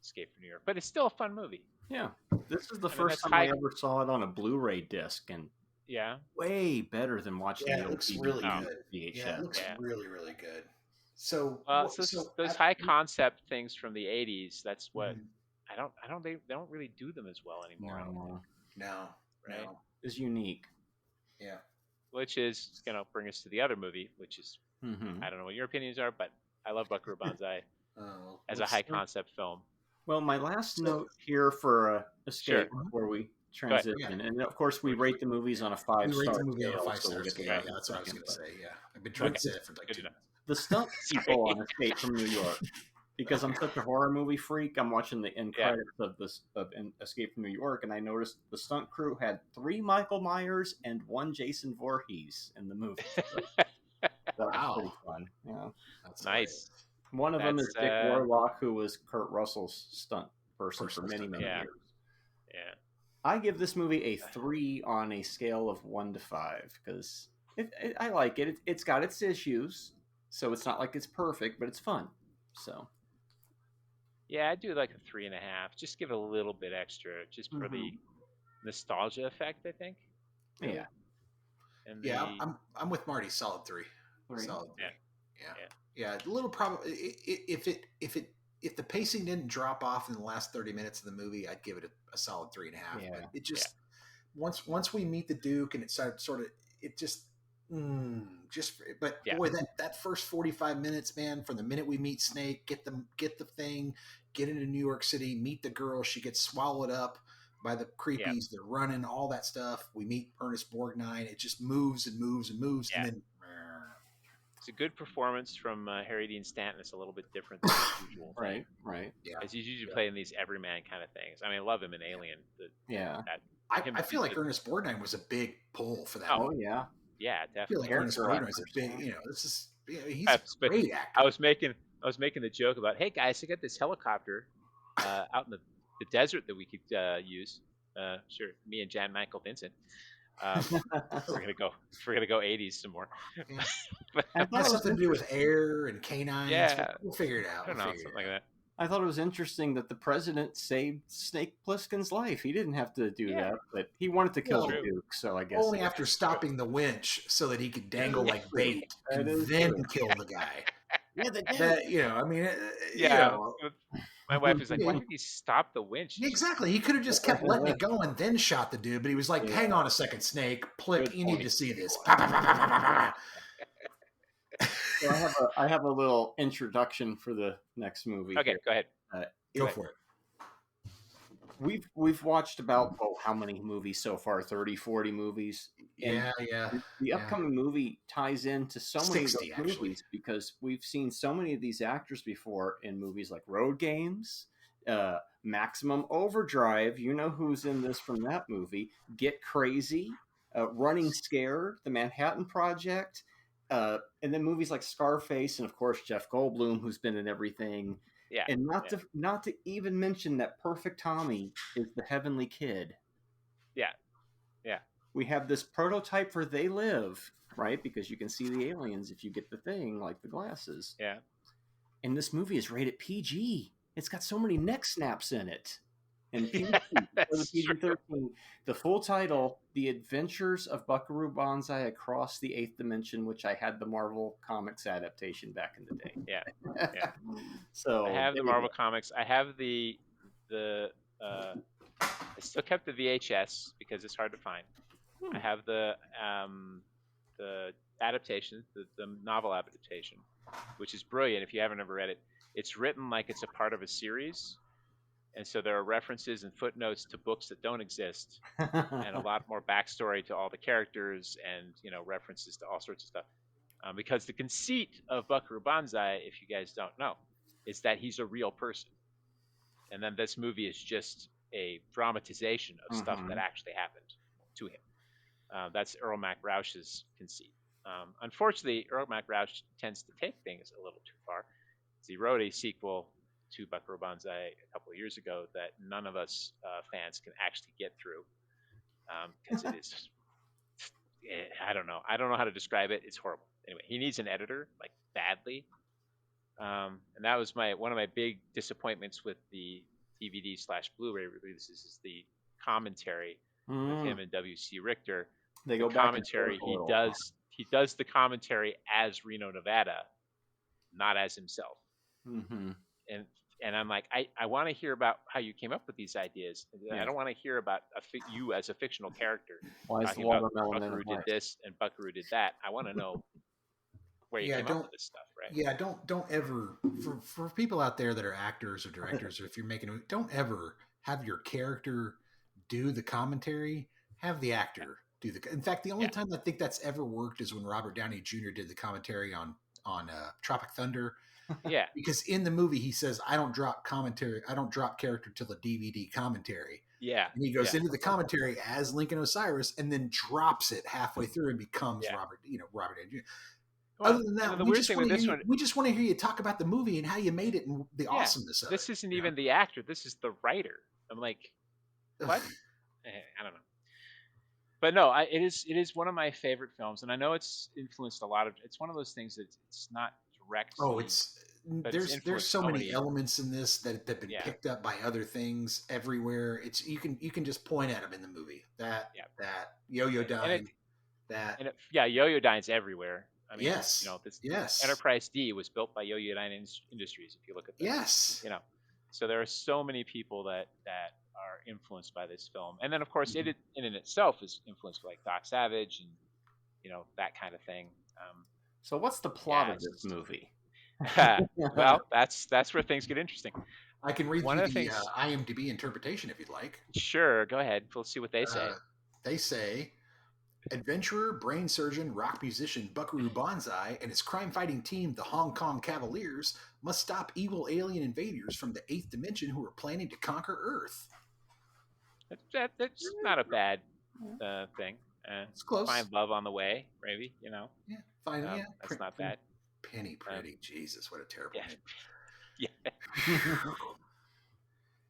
Escape from New York, but it's still a fun movie. Yeah. This is the I mean, first that's time I high- ever saw it on a Blu-ray disc, and Yeah. way better than watching Yeah, the it old looks DVD really Oh. good. VHS. Yeah, it looks Yeah. really, really good. So, Well, those high concept things from the '80s. That's what Mhm. they don't really do them as well anymore. I don't think, No, Right. no, Is unique. yeah. which is bring us to the other movie, which is Mm-hmm. I don't know what your opinions are, but I love Buckaroo Banzai as a let's- high concept film. Well, my last note here for Escape Sure. before we ahead. transition, and of course we rate the movies on a 5-star We rate the movie on a scale. 5-star we'll get to scale. that Yeah, in a that's what I was second, going to but say. Yeah, I've been trying to Okay. say it for like Good 2 enough. minutes. The stunt people on Escape from New York, because I'm such a horror movie freak, I'm watching the end Yeah. credits of Escape from New York, and I noticed the stunt crew had 3 Michael Myers and 1 Jason Voorhees in the movie. That was Wow. pretty fun. Yeah. That's Nice. One of them is That's, Dick Warlock, who was Kurt Russell's stunt person for Personal many, stunt, many yeah. years. Yeah. I give this movie a 3 on a scale of 1 to 5 because I like it. It's got its issues, so it's not like it's perfect, but it's fun. So Yeah, I do like a 3.5. Just give it a little bit extra, just for the nostalgia effect. I think. yeah, And Yeah, the, I'm with Marty. Solid 3. 3. Solid 3. Yeah. Yeah. A little problem. If the pacing didn't drop off in the last 30 minutes of the movie, I'd give it a solid 3.5. Yeah. But it just once we meet the Duke and it started sort of it just. But Yeah. boy, that first 45 minutes, man, from the minute we meet Snake, get the thing, get into New York City, meet the girl, she gets swallowed up by the creepies, they're running, all that stuff. We meet Ernest Borgnine, it just moves and moves and moves, Yeah. and then it's a good performance from Harry Dean Stanton. It's a little bit different than his usual. thing. right, yeah. As he's usually playing these everyman kind of things. I mean, I love him in Alien. yeah. I feel like Ernest Borgnine was a big pull for that. Oh movie. yeah, Yeah, I feel definitely. like Ernest Character Borgnine's a actors. big, this is he's Yes, a but great actor. I was making the joke about, hey guys, I got this helicopter out in the desert that we could use. Sure, me and Jan Michael Vincent. We're gonna go 80s some more. But, I It thought has it was something to do with air and canines. Yeah. We'll figure it out. I don't know, something like that. I thought it was interesting that the president saved Snake Plissken's life. He didn't have to do Yeah. that, but he wanted to kill Well, the Duke, so I guess Only after stopping the winch so that he could dangle like bait That and is then true. kill the guy. Yeah, the Duke. That, I mean, Yeah, my wife was like, "Why Yeah. did he stop the winch?" Exactly. He could have just kept letting it go and then shot the dude, but he was like, Yeah. hang on a second, Snake. Plick, Good you need point. to see this. Pa, pa, pa, pa, pa, pa, pa. So I have a little introduction for the next movie. Okay, here. go ahead. Go for it. We've watched about how many movies so far? 30, 40 movies. And Yeah. the upcoming movie ties into so many 60 of those actually. movies because we've seen so many of these actors before in movies like Road Games, Maximum Overdrive. You know who's in this from that movie? Get Crazy, Running Scared, The Manhattan Project, and then movies like Scarface, and of course Jeff Goldblum, who's been in everything. Yeah, And not to even mention that Perfect Tommy is the Heavenly Kid. yeah. we have this prototype for They Live, right? Because you can see the aliens if you get the thing, like the glasses. Yeah. And this movie is rated PG. It's got so many neck snaps in it. And PG, or the That's true. PG-13. The full title, The Adventures of Buckaroo Banzai Across the Eighth Dimension, which I had the Marvel Comics adaptation back in the day. Yeah. Yeah. So I have the there you Marvel go. comics. I have the I still kept the VHS because it's hard to find. I have the adaptation, the novel adaptation, which is brilliant. If you haven't ever read it, it's written like it's a part of a series, and so there are references and footnotes to books that don't exist, and a lot more backstory to all the characters, and references to all sorts of stuff. Because the conceit of Buckaroo Banzai, if you guys don't know, is that he's a real person, and then this movie is just a dramatization of stuff that actually happened to him. That's Earl Mac Roush's conceit. Unfortunately, Earl Mac Roush tends to take things a little too far. He wrote a sequel to Buckaroo Banzai a couple of years ago that none of us fans can actually get through because it is. I don't know. I don't know how to describe it. It's horrible. Anyway, he needs an editor like badly, and that was one of my big disappointments with the DVD/Blu-ray releases is the commentary with him and W.C. Richter. They The go back and commentary forth a little. he does the commentary as Reno, Nevada, not as himself. Mm-hmm. And I'm like, I want to hear about how you came up with these ideas. Yeah. I don't want to hear about you as a fictional character Why is the talking about watermelon in Buckaroo the did this and Buckaroo did that. I want to know where you came up with this stuff, right? Yeah, don't ever for people out there that are actors or directors, or if you're making a movie, don't ever have your character do the commentary. Have the actor do the. In fact, the only time I think that's ever worked is when Robert Downey Jr. did the commentary on Tropic Thunder. Yeah, Because in the movie he says, "I don't drop commentary. I don't drop character till the DVD commentary." yeah. And he goes into the commentary as Lincoln Osiris, and then drops it halfway through and becomes Robert Downey Jr. Well, Other than that, the we weird just thing want with to this hear one, we just want to hear you talk about the movie and how you made it and the awesomeness of this it. isn't even the actor. This is the writer. I'm like, what? I don't know. But no, it is one of my favorite films, and I know it's influenced a lot of. It's one of those things that it's not direct. Oh, there's so many elements in this that have been picked up by other things everywhere. It's you can just point at them in the movie. That Yo-Yo Dine, Yo-Yo Dine's everywhere. I mean, yes, this Enterprise D was built by Yo-Yo Dine Industries. If you look at that, so there are so many people that are influenced by this film, and then of course it in itself is influenced by like Doc Savage and that kind of thing. So what's the plot of this movie? Well, that's where things get interesting. I can read you the IMDb interpretation if you'd like. Sure, go ahead. We'll see what they say. They say, adventurer, brain surgeon, rock musician Buckaroo Banzai and his crime-fighting team, the Hong Kong Cavaliers, must stop evil alien invaders from the 8th dimension who are planning to conquer Earth. That's not a bad thing. It's close. Find love on the way, maybe, Yeah, fine. That's not bad. Penny Pretty. Jesus, what a terrible name. Yeah.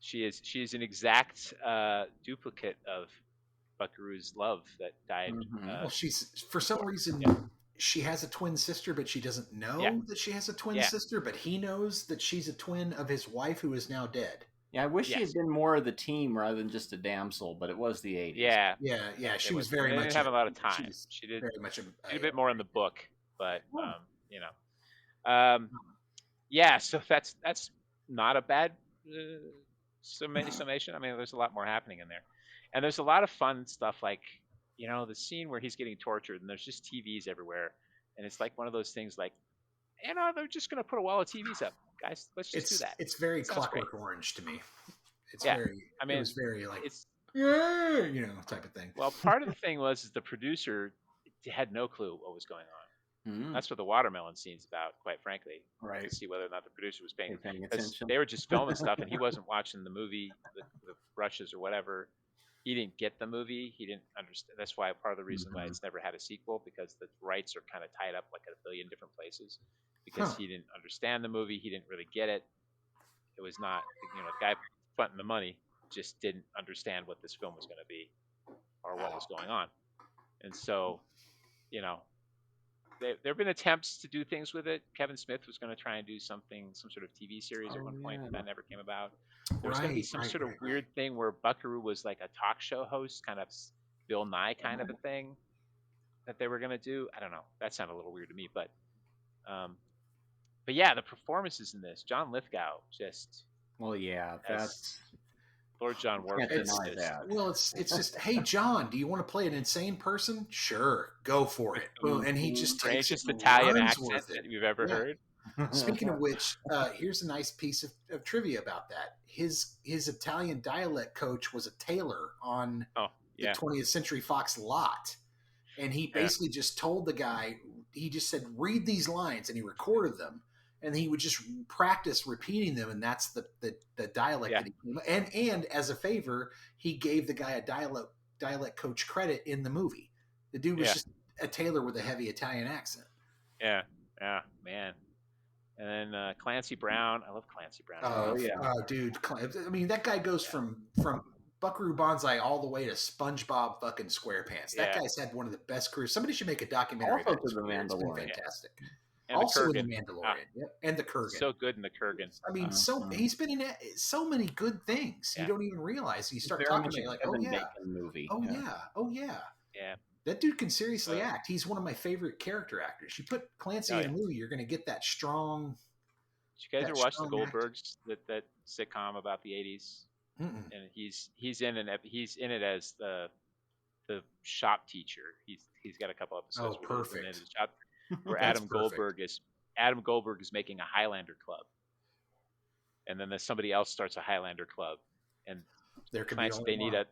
She is an exact duplicate of Buckaroo's love that died. Well, she's for some reason she has a twin sister, but she doesn't know that she has a twin sister. But he knows that she's a twin of his wife, who is now dead. Yeah, I wish she had been more of the team rather than just a damsel. But it was the 80s. Yeah. She was very much. Didn't have a lot of time. She did very much a bit more in the book, but so that's not a bad summation. I mean, there's a lot more happening in there, and there's a lot of fun stuff like the scene where he's getting tortured and there's just TVs everywhere, and it's like one of those things like they're just gonna put a wall of TVs up, guys. Let's just do that. It's very Clockwork Orange to me. It's very. I mean, it was very like it's type of thing. Well, part of the thing was the producer had no clue what was going on. That's what the watermelon scene's about, quite frankly. Right. To see whether or not the producer was paying attention. They were just filming stuff, and he wasn't watching the movie, the rushes or whatever. He didn't get the movie. He didn't understand. That's why part of the reason why it's never had a sequel, because the rights are kind of tied up like at a billion different places. Because he didn't understand the movie, he didn't really get it. It was not, the guy fronting the money just didn't understand what this film was going to be or what was going on. And so, you know, there have been attempts to do things with it. Kevin Smith was going to try and do some sort of TV series at one point, but that never came about. There was going to be some sort of weird thing where Buckaroo was like a talk show host, kind of Bill Nye kind of a thing that they were going to do. I don't know. That sounded a little weird to me, but yeah, the performances in this, John Lithgow, just Well, yeah, that's Lord John can't Warfare. deny that. Well, it's just, hey, John, do you want to play an insane person? Sure, go for it. Boom. And he just takes Strangest it, Italian runs accent with it. that you've ever heard. Speaking of which, here's a nice piece of trivia about that. His Italian dialect coach was a tailor on the 20th Century Fox lot. And he basically just told the guy, he just said, read these lines, and he recorded them. And he would just practice repeating them, and that's the dialect that he came. And as a favor, he gave the guy a dialect coach credit in the movie. The dude was just a tailor with a heavy Italian accent. Yeah, man. And then Clancy Brown. I love Clancy Brown. Oh, dude. I mean, that guy goes from Buckaroo Banzai all the way to SpongeBob fucking SquarePants. That guy's had one of the best careers. Somebody should make a documentary about Also his The career. It's been Mandalorian. fantastic. And Also the in Kurgan. The Mandalorian. And the Kurgan. So good in the Kurgan. I mean, he's been in so many good things. You don't even realize. You start talking about it, you're like, Kevin Bacon movie. Oh yeah. That dude can seriously act. He's one of my favorite character actors. You put Clancy in a movie, you're going to get that strong. Did you guys ever watch The strong Goldbergs? That sitcom about the '80s? Mm-mm. And he's in it as the shop teacher. He's got a couple episodes. Oh, where he's in perfect. the shop, where That's Adam Goldberg is making a Highlander club, and then there's somebody else starts a Highlander club, and There could Clancy, be only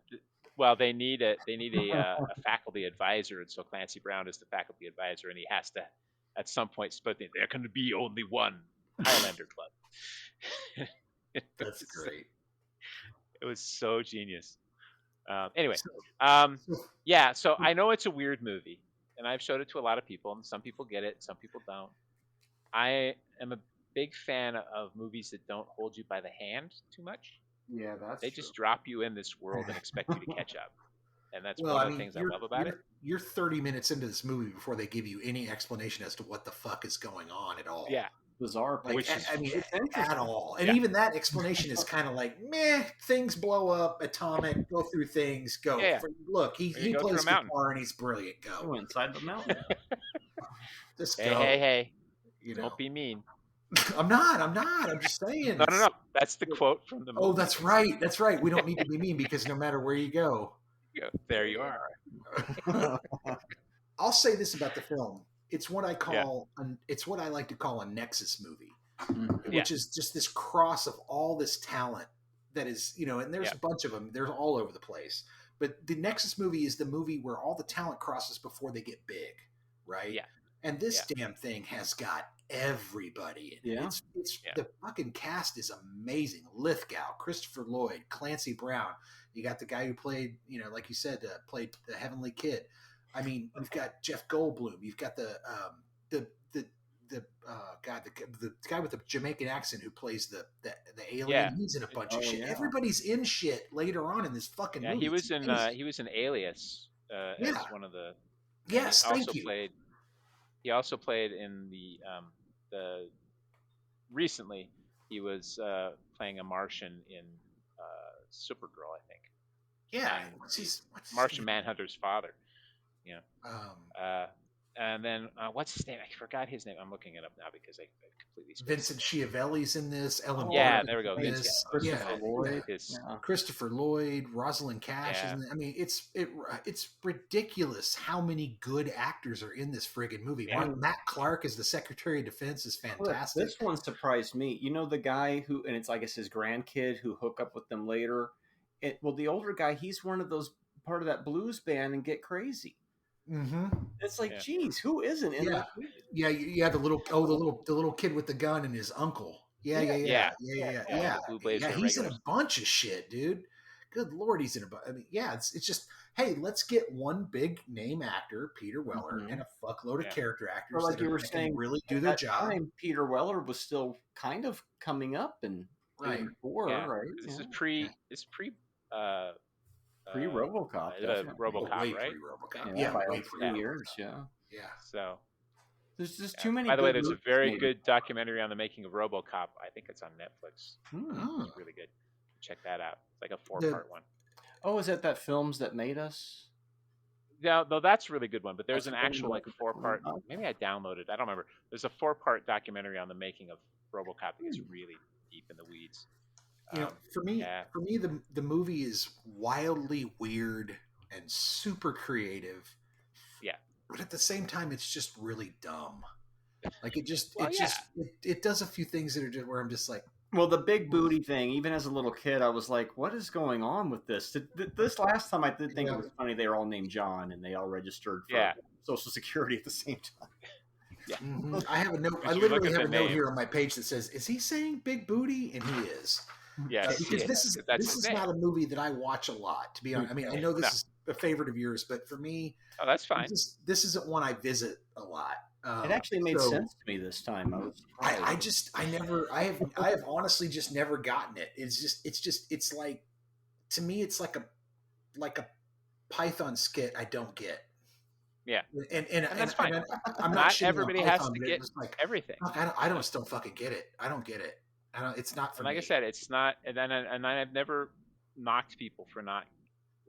they need a faculty advisor, and so Clancy Brown is the faculty advisor, and he has to at some point split the, there can be only one Highlander club. That's great. It was so genius. Anyway, so I know it's a weird movie, and I've showed it to a lot of people, and some people get it, some people don't. I am a big fan of movies that don't hold you by the hand too much. Yeah, that's They just drop you in this world and expect you to catch up. And that's one of the things I love about it. You're 30 minutes into this movie before they give you any explanation as to what the fuck is going on at all. Yeah. Bizarre. Like, at all. And even that explanation is kind of like, meh, things blow up, atomic, go through things, go. Yeah. Look, he plays guitar and he's brilliant. Go. Go inside the mountain. Just Hey, go. hey. You know. Don't be mean. I'm not. I'm just saying. No. That's the quote from the movie. Oh, that's right. That's right. We don't need to be mean because no matter where you go. There you are. I'll say this about the film. It's what I call it's what I like to call a nexus movie, which is just this cross of all this talent that is, and there's a bunch of them. They're all over the place. But the nexus movie is the movie where all the talent crosses before they get big, right? Yeah. And this damn thing has got everybody in it. It's the fucking cast is amazing. Lithgow, Christopher Lloyd, Clancy Brown. You got the guy who played, like you said, played the Heavenly Kid. I mean, you've got Jeff Goldblum. You've got the guy with the Jamaican accent who plays the alien. Yeah. He's in a bunch of shit. Yeah. Everybody's in shit later on in this fucking movie. He was in Alias as one of the. Yes, thank you. He also played in the recently. He was playing a Martian in Supergirl, I think. Yeah, what's Martian Manhunter's father. And then what's his name? I forgot his name. I'm looking it up now because I completely. Vincent Schiavelli's in this. Ellen. There we go. Christopher Lloyd, Rosalind Cash. Is in I mean, it's ridiculous how many good actors are in this friggin' movie. Yeah. Matt Clark as the Secretary of Defense is fantastic. Look, this one surprised me. The guy who, and it's I guess his grandkid who hook up with them later. The older guy, he's one of those part of that blues band and get crazy. Mm-hmm. It's like, geez, who isn't in that movie? Yeah. The little kid with the gun and his uncle. Yeah. He's in a bunch of shit, dude. Good Lord, he's in a bunch. I mean, it's just, hey, let's get one big name actor, Peter Weller, and a fuckload of character actors. Or like you were saying, really do their job. Peter Weller was still kind of coming up and right. Right? This is pre Pre RoboCop, definitely. Oh, way RoboCop, right? pre-RoboCop. Yeah, Yeah, by way like 3 pre-RoboCop. years. Yeah. Yeah. So, There's just yeah. too many. By the way, good there's a movies very made. good documentary on the making of RoboCop. I think it's on Netflix. Oh. It's really good. Check that out. It's like a The- 4-part one. Oh, is that Films That Made Us? Yeah, no, that's a really good one. But there's That's an a good actual one. like 4-part. Oh. Maybe I downloaded. I don't remember. There's a 4-part documentary on the making of RoboCop that gets really deep in the weeds. You know, for me, yeah. the movie is wildly weird and super creative. Yeah. But at the same time, it's just really dumb. Like it just, Well, it does a few things that are just where I'm just like, Well, the big booty thing, even as a little kid, I was like, what is going on with this? This last time I did think it was funny. They were all named John and they all registered for Social Security at the same time. Yeah. I have a note. I you literally look at have a the note name. here on my page that says, "Is he saying big booty?" And he is. Yes, Because this is that's this his is name. not a movie that I watch a lot. To be honest, I mean, I know this is a favorite of yours, but for me, Oh, that's fine. this isn't one I visit a lot. It actually made so sense to me this time. I have honestly just never gotten it. It's like, to me, it's like a Python skit I don't get. Yeah. And that's fine. I'm not Not shitting on everybody Python, has to but get it's like, everything. fuck, I don't still fucking get it. I don't get it. It's not for And like me. I said, it's not. And I've never knocked people for not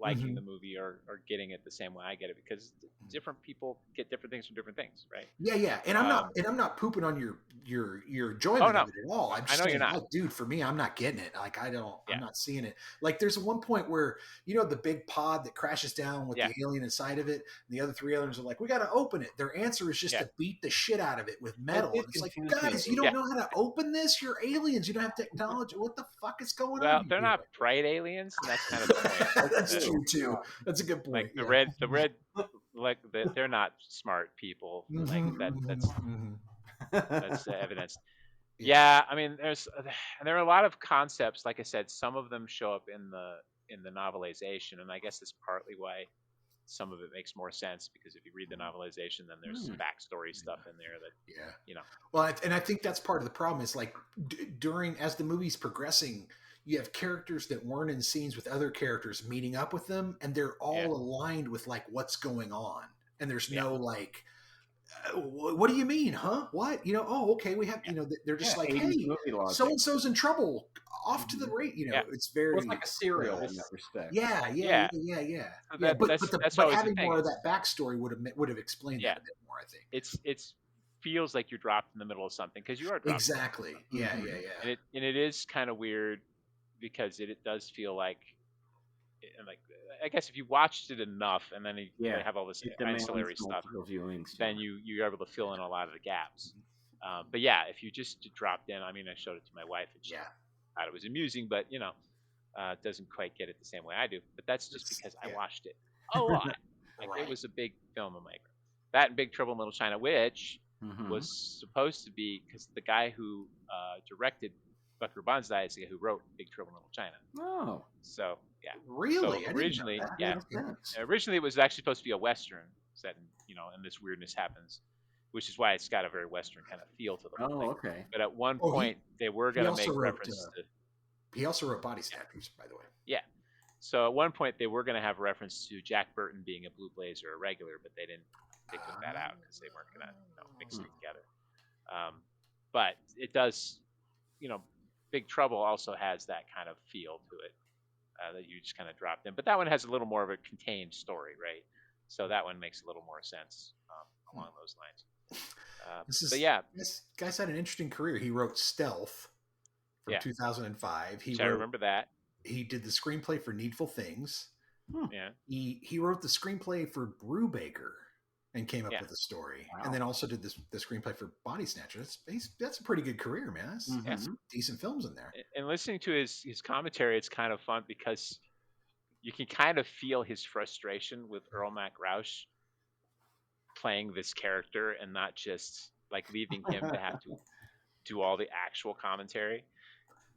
liking the movie or getting it the same way I get it, because different people get different things from different things, right? Yeah. And I'm not pooping on your enjoyment of it at all. I'm just I know saying, you're not. like, dude, for me, I'm not getting it. Like, I'm Yeah. not seeing it. Like, there's one point where, the big pod that crashes down with the alien inside of it, and the other 3 aliens are like, we got to open it. Their answer is just to beat the shit out of it with metal. did And it's like, confuse me. guys, you don't know how to open this? You're aliens. You don't have technology. What the fuck is going on? Well, here? they're not bright aliens, and that's kind of the point. That's true too. That's a good point. Like the red, like they're not smart people. Like that's evidence. Yeah, I mean, there are a lot of concepts. Like I said, some of them show up in the novelization, and I guess that's partly why some of it makes more sense, because if you read the novelization, then there's some backstory stuff in there that Well, and I think that's part of the problem is, like, as the movie's progressing, you have characters that weren't in scenes with other characters meeting up with them, and they're all aligned with, like, what's going on, and there's no like, what do you mean, huh? What? Oh, okay, we have, they're just like, hey, so and so's in trouble, off to the rate. It's very, it's like a serial in that respect. Yeah. But having more of that backstory would have explained that a bit more, I think. It feels like you're dropped in the middle of something, because you are dropped. Exactly. Yeah. And it is kind of weird, because it does feel like, I guess if you watched it enough, and then you have all this ancillary stuff, then you're able to fill in a lot of the gaps. But yeah, if you just dropped in, I mean, I showed it to my wife, and she thought it was amusing, but doesn't quite get it the same way I do. But that's just because I watched it a lot. It was a big film of micro. That and Big Trouble in Little China, which was supposed to be, because the guy who directed Buckaroo Banzai is the guy who wrote Big Trouble in Little China. Oh. So, yeah. Really? So originally, originally it was actually supposed to be a Western set, and this weirdness happens, which is why it's got a very Western kind of feel to the whole thing. Okay. But at one point, they were going to make reference to... He also wrote Body Snatchers, by the way. Yeah. So at one point, they were going to have reference to Jack Burton being a Blue Blazer, a regular, but they took that out because they weren't going to mix it together. But it does, Big Trouble also has that kind of feel to it that you just kind of dropped in. But that one has a little more of a contained story, right? So that one makes a little more sense along those lines. This guy's had an interesting career. He wrote Stealth from 2005. I remember that. He did the screenplay for Needful Things. Yeah. He wrote the screenplay for Brubaker and came up with the story, and then also did the screenplay for Body Snatchers. That's a pretty good career, man. That's some decent films in there. And listening to his commentary, it's kind of fun, because you can kind of feel his frustration with Earl Mac Roush playing this character, and not just like leaving him to have to do all the actual commentary.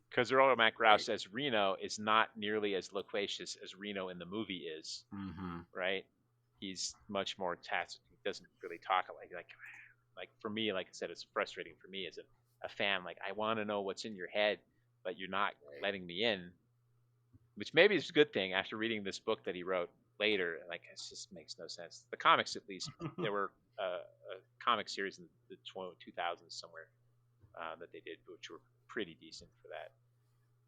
Because Earl Mac Roush as Reno is not nearly as loquacious as Reno in the movie is, right? He's much more tacit. He doesn't really talk like for me, like I said, it's frustrating for me as a fan. Like, I want to know what's in your head, but you're not letting me in. which maybe is a good thing after reading this book that he wrote later. Like, it just makes no sense. The comics, at least, there were a comic series in the 2000s somewhere that they did, which were pretty decent for that.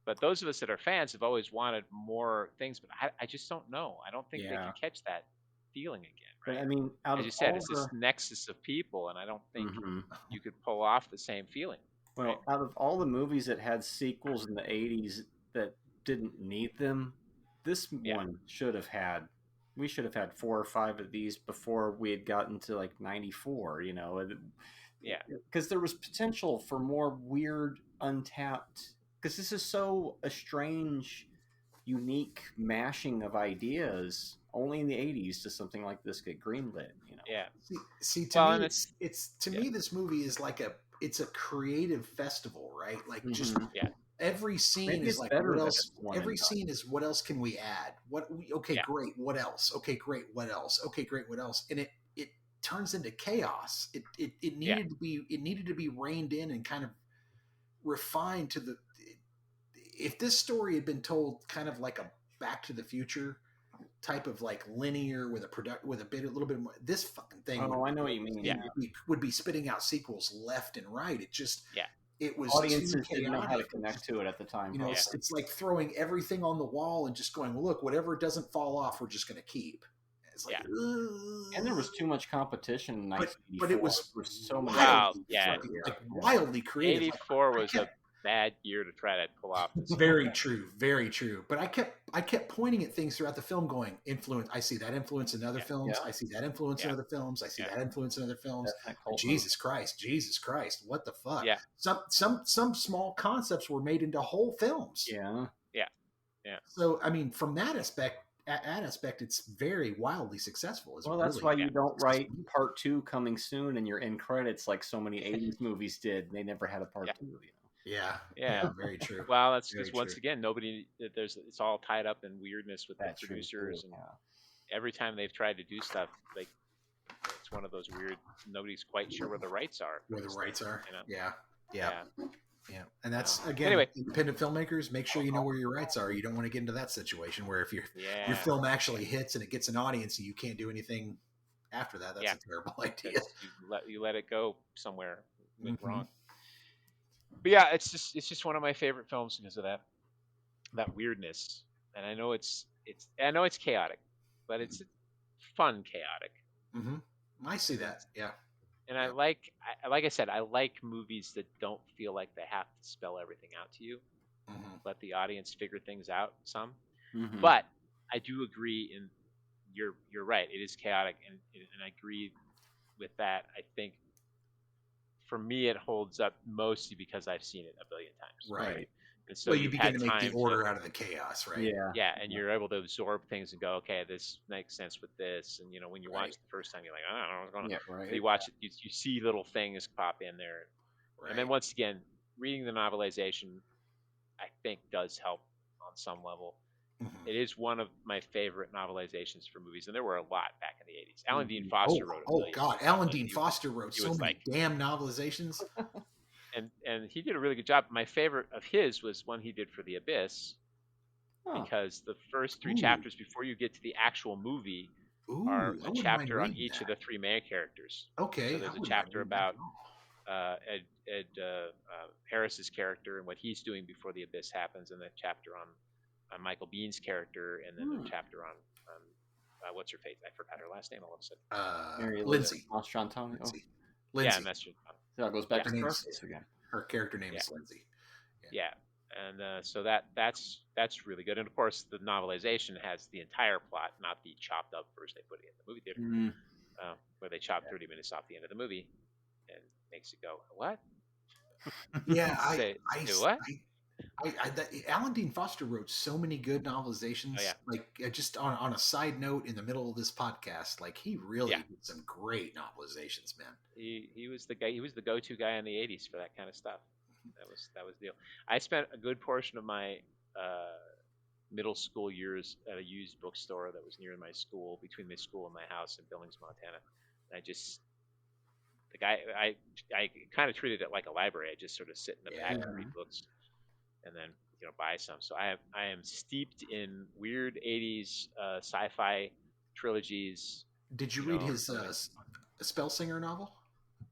But those of us that are fans have always wanted more things, but I just don't know. I don't think they Yeah. can catch that feeling again. But Right? I mean, out As of you said, all it's this the nexus of people, and I don't think Mhm. you could pull off the same feeling. Well, Right? out of all the movies that had sequels in the 80s that didn't need them, this Yeah. one should have had. We should have had 4 or 5 of these before we had gotten to like 94, you know. Yeah. Because there was potential for more weird, untapped. Because this is so a strange, unique mashing of ideas. Only in the 80s does something like this get greenlit, you know. Yeah. See, to Well, and me, it's to me, this movie is like it's a creative festival, right? Like just Mhm. Yeah. every scene Maybe is it's like, better what that else? it's one Every and done. scene is what else can we add? Okay, Yeah. great. What else? Okay, great. What else? Okay, great. What else? And it turns into chaos. It needed to be reined in and kind of refined to the. If this story had been told kind of like a Back to the Future type of like linear with a little bit more, this fucking thing Oh, I know what you mean. Yeah. would be spitting out sequels left and right. It just Yeah. it was Audiences too didn't know how to chaotic. connect to it at the time. You know, probably. it's like throwing everything on the wall and just going, look, whatever doesn't fall off, we're just going to keep. It's like, And there was too much competition in but 1984. it was There so many. Wow, wildly, yeah. like wildly creative. Like, 84 I was kept- a bad year to try to pull off this. very true, very true. But I kept pointing at things throughout the film, going, influence. I see that influence in other films. Yeah. I see that influence in Yeah. other films. I see Yeah. that influence in other films. That cult Jesus Christ, what the fuck? Yeah. Some small concepts were made into whole films. Yeah. So I mean, from that aspect, it's very wildly successful. It's Well, that's really why you don't write successful. part 2 coming soon and you're in credits like so many 80s movies did. They never had a part Yeah. 2. You know? Yeah. very true. Well, that's Very because once true. again, it's all tied up in weirdness with That's the true, producers, too, and yeah. every time they've tried to do stuff, like it's one of those weird. Nobody's quite sure where the rights are. Where the rights are. You know? Yeah. And that's again, Anyway. independent filmmakers, make sure you know where your rights are. You don't want to get into that situation where if your Yeah. film actually hits and it gets an audience and you can't do anything after that, that's Yeah. a terrible idea. It's- you let it go somewhere went Mhm. wrong. But yeah, it's just one of my favorite films because of that weirdness. And I know it's chaotic, but it's fun chaotic. Mm-hmm. I see that. Yeah. And I like I said, I like movies that don't feel like they have to spell everything out to you. Mm-hmm. Let the audience figure things out some. Mhm. But I do agree you're right. It is chaotic, and I agree with that. I think for me it holds up mostly because I've seen it a billion times. Right. And so Well, you you've begin had to make time the order out of the chaos, right? Yeah. Yeah, and you're able to absorb things and go, okay, this makes sense with this. And when you watch Right. it the first time, you're like, I don't know what's going on. Yeah, right. You watch it, you see little things pop in there, Right. and then once again, reading the novelization, I think does help on some level. Mhm. It is one of my favorite novelizations for movies, and there were a lot back in the 80s. Alan Dean Foster wrote a Oh million God, stuff, Alan but Dean he- Foster wrote he so was many like- damn novelizations. and he did a really good job. My favorite of his was one he did for The Abyss, Huh. because the first 3 Ooh. chapters before you get to the actual movie Ooh, are I a wouldn't mind chapter on reading each that. of the 3 main characters. Okay. So I there's a wouldn't chapter mind reading that about at all. Ed Harris's character and what he's doing before the abyss happens, and then chapter on Michael Bean's character, and then a chapter on what's her face? I forgot her last name all of a sudden. Mary Lindsay. Mastrantonio. Lindsay. Yeah, Lindsay. and that's So it goes back Her to name's- Scarface again. Her character name Yeah. is Lindsay. yeah, and so that's really good. And of course, the novelization has the entire plot, not the chopped up version they put in the movie theater, Mm. where they chop 30 minutes off the end of the movie and makes it go what? Yeah, Say what? Alan Dean Foster wrote so many good novelizations. Oh, yeah. Like just on a side note, in the middle of this podcast, like he really Yeah. did some great novelizations, man. He was the guy. He was the go-to guy in the '80s for that kind of stuff. That was the deal. I spent a good portion of my middle school years at a used bookstore that was near my school, between my school and my house in Billings, Montana. And I kind of treated it like a library. I just sort of sit in the back and read books, and then buy some. So I am steeped in weird '80s sci-fi trilogies. Did you You read know, his some of the- Spellsinger novel?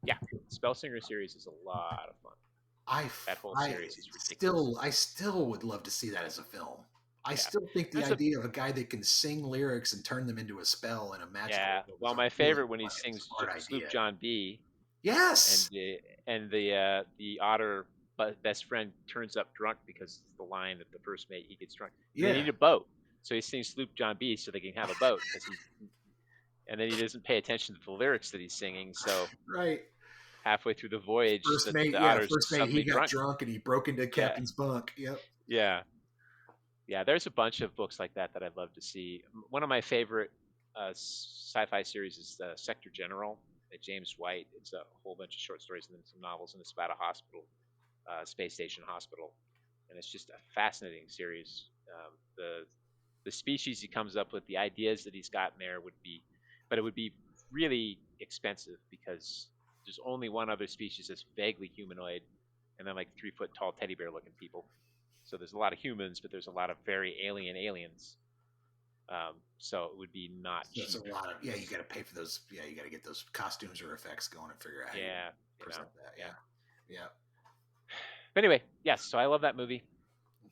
yeah, Spellsinger series is a lot of fun. That whole series is ridiculous. I still would love to see that as a film. I Yeah. still think the There's a- idea of a guy that can sing lyrics and turn them into a spell in a magical Yeah. world Well, is a my really favorite when he fucking sings smart Sloop idea. John B. Yes. and the otter best friend turns up drunk because it's the line that the first mate he gets drunk. Yeah. They need a boat, so he sings Sloop John B. so they can have a boat and then he doesn't pay attention to the lyrics that he's singing. So Right. halfway through the voyage, First the mate, otter's first mate, suddenly he got drunk and he broke into captain's bunk. Yep. Yeah. Yeah, there's a bunch of books like that I'd love to see. One of my favorite sci-fi series is Sector General by James White. It's a whole bunch of short stories and then some novels, and it's about a hospital, space station hospital, and it's just a fascinating series. The species he comes up with, the ideas that he's got in there but it would be really expensive because there's only one other species that's vaguely humanoid, and then like 3-foot tall teddy bear looking people. So there's a lot of humans, but there's a lot of very alien aliens. So it would be not cheap. There's a lot of you got to pay for those. Yeah, you got to get those costumes or effects going and figure out how Yeah, to present that. Yeah. But anyway, yes. So I love that movie.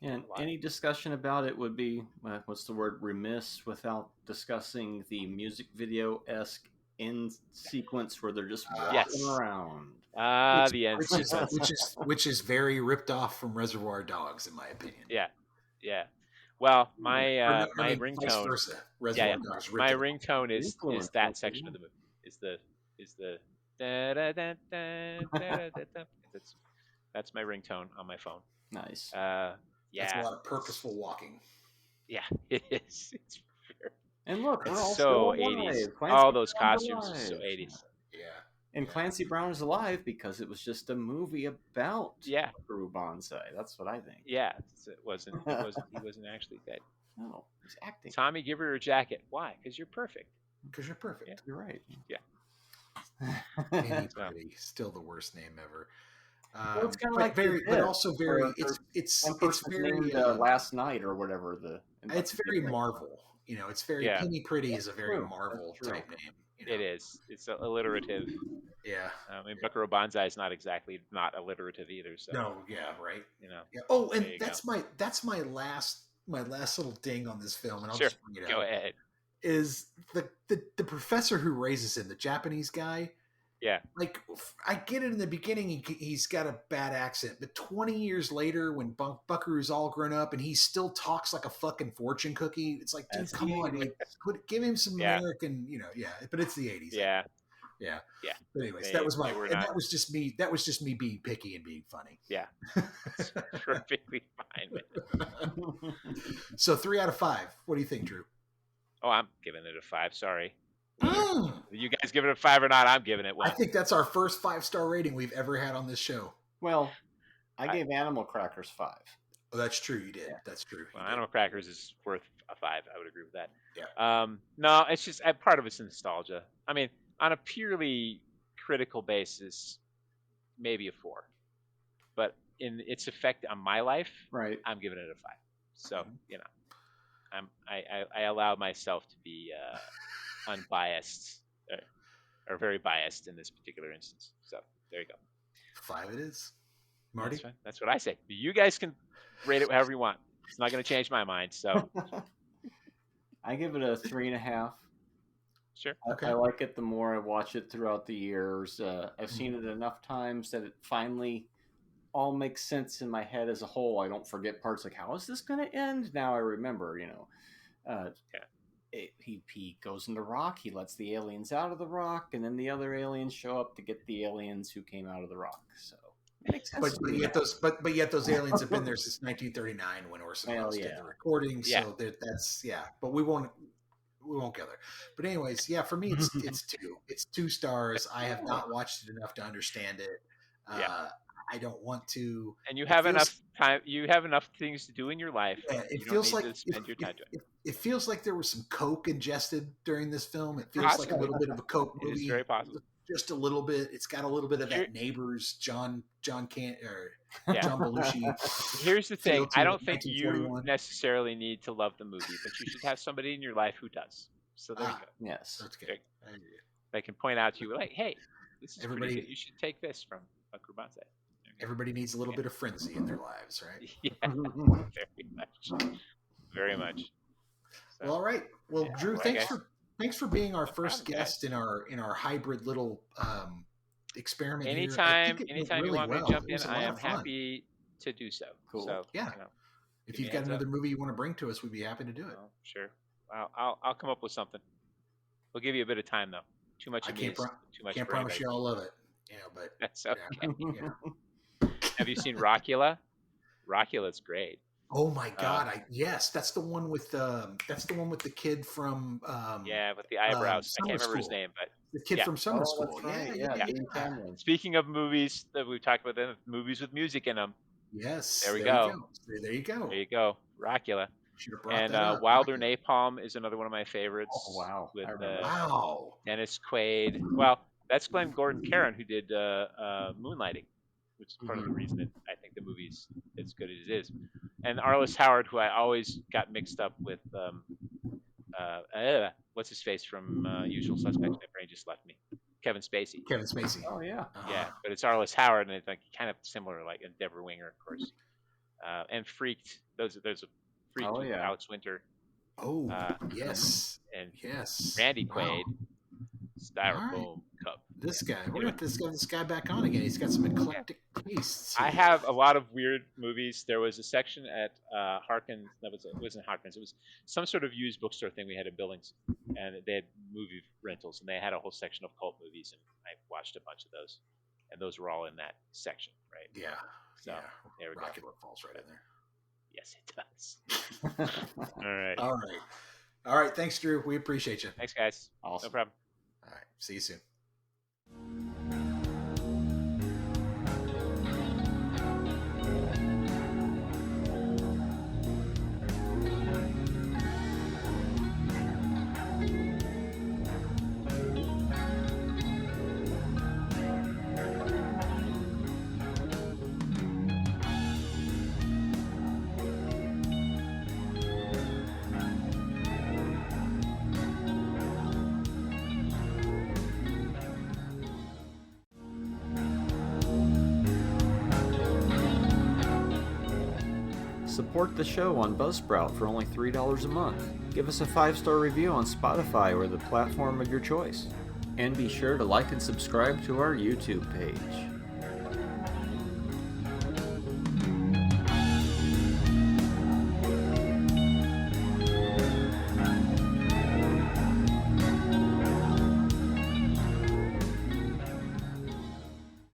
And any discussion about it would be, what's the word, remiss without discussing the music video-esque end sequence where they're just walking Yes. around. The end sequence. which is very ripped off from Reservoir Dogs, in my opinion. Yeah. Well, my Vice ringtone. versa. Reservoir Dogs ripped My it off. ringtone is Influence, that okay. section of the movie. Is the da, da, da, da, da, da, da. That's my ringtone on my phone. Nice. That's a Yeah. lot of purposeful walking. Yeah, it is. It's very, And look, we're all it's still so alive. 80s. Clancy All those Brown's costumes are so alive. 80s. Yeah. And Clancy Brown is alive because it was just a movie about Yeah. Buckaroo Banzai. That's what I think. Yeah, it wasn't. He wasn't actually dead. No, he's acting. Tommy, give her a jacket. Why? Because you're perfect. Because you're perfect. Yeah. You're right. Annie Pretty, still the worst name ever. Well, it's kind of but like very, The but Dead, also very. where It's One person very named Last Night or whatever. It's very Marvel. You know, it's very Yeah. Penny Pretty is a very true. Marvel That's true. type name. You know? It is. It's alliterative. Yeah. I mean, Buckaroo Banzai is not exactly not alliterative either. So No. Yeah. Right. you know. Yeah. Oh, and There you that's my last little ding on this film, and I'll Sure. just bring it Go up. ahead. Is the professor who raises him, the Japanese guy? Yeah. Like, I get it in the beginning, he's got a bad accent, but 20 years later, when Buckaroo's all grown up and he still talks like a fucking fortune cookie, it's like, dude, That's come the on, 80s. dude, give him some Yeah. American, but it's the 80s. Yeah. Yeah. Yeah. But anyways, They- that was they were and not- that was just me being picky and being funny. Yeah. It's perfectly fine. Man. So 3 out of 5. What do you think, Drew? Oh, I'm giving it a 5. Sorry. Mm. You guys give it a 5 or not? I'm giving it 1. I think that's our first 5-star rating we've ever had on this show. Well, I gave Animal Crackers 5. Oh, that's true. You did. Yeah. That's true. Well, You did. Animal Crackers is worth a 5. I would agree with that. Yeah. No, it's just part of it's nostalgia. I mean, on a purely critical basis, maybe a 4. But in its effect on my life, Right. I'm giving it a 5. So I allow myself to be unbiased or very biased in this particular instance. So there you go. 5 it is. Marty? That's, fine. That's what I say. You guys can rate it however you want. It's not going to change my mind. So I give it a 3.5. sure. Okay. I like it the more I watch it throughout the years. I've seen it enough times that it finally all makes sense in my head as a whole. I don't forget parts like, how is this going to end? Now I remember, he goes in the rock, he lets the aliens out of the rock, and then the other aliens show up to get the aliens who came out of the rock. So it makes sense. But yet those aliens have been there since 1939 when Orson Well, Welles did yeah. the recording. Yeah. So that's But we won't go there. But anyways, yeah, for me it's 2. It's 2 stars. I have not watched it enough to understand it. Yeah. I don't want to. And you It have feels- enough time. You have enough things to do in your life. Yeah, you it don't feels need like to spend your time doing it. it feels like there was some coke ingested during this film. It feels like a little bit of a coke It is movie. very possible. Just a little bit. It's got a little bit of Here- that Neighbors John Yeah. John Belushi. Here's the thing. Failed to I in don't think you 1941. necessarily need to love the movie, but you should have somebody in your life who does. So there you Ah. go. Yes. That's good. There- I hear you. They can point out to you, like, hey, this is Everybody- pretty good. You should take this from Buckaroo Banzai. Everybody needs a little bit of frenzy in their lives, right? Yeah, very much. Very much. So, Well, all right. Well, yeah, Drew, well, thanks for being our No first problem, guest in our hybrid little experiment. here. I anytime think it went you really want me well. to jump It in, was a I lot am of fun. happy to do so. Cool. So, Yeah. you know, If give me you've a got heads another up. movie you want to bring to us, we'd be happy to do it. Well, sure. I'll come up with something. We'll give you a bit of time though. Too much I of me can't, is pro- too much. can't for promise anybody. you I'll love it. You know, but That's okay. yeah. Have you seen Rockula? Rockula's great. Oh my God! Yes, that's the one with the kid from Yeah, with the eyebrows. I Summer can't remember his School. name, but the kid Yeah. from Summer Oh, School. that's right. Yeah, Yeah, Dean Cameron. speaking of movies that we've talked about, movies with music in them. Yes. There we You go. There you go. There you go, Rockula. Should have brought And that up. Wilder Rocket. Napalm is another one of my favorites. Oh, wow. With I remember that. Wow. Dennis Quaid. Well, that's Glenn Gordon Caron who did Moonlighting, which is part of the reason that I think the movie's as good as it is. And Arliss Howard, who I always got mixed up with, what's his face from Usual Suspects? My brain just left me. Kevin Spacey. Kevin Spacey. Oh, yeah. Yeah, but it's Arliss Howard, and it's like kind of similar, like Deborah Winger, of course. And Freaked. There's a Freaked Oh, with yeah. Alex Winter Oh, Uh, yes. and Yes. Randy Wow. Quaid. Styrofoam cup. This guy. We're gonna have to get this guy back on again. He's got some eclectic tastes. I here. have a lot of weird movies. There was a section at Harkins. No, it wasn't Harkins. It was some sort of used bookstore thing we had in Billings, and they had movie rentals, and they had a whole section of cult movies, and I watched a bunch of those, and those were all in that section, right? Yeah. So yeah. there we go. Rocket falls right in there. Yes, it does. All right. All right. All right. Thanks, Drew. We appreciate you. Thanks, guys. Awesome. No problem. All right. See you soon. Support the show on Buzzsprout for only $3 a month. Give us a 5-star review on Spotify or the platform of your choice. And be sure to like and subscribe to our YouTube page.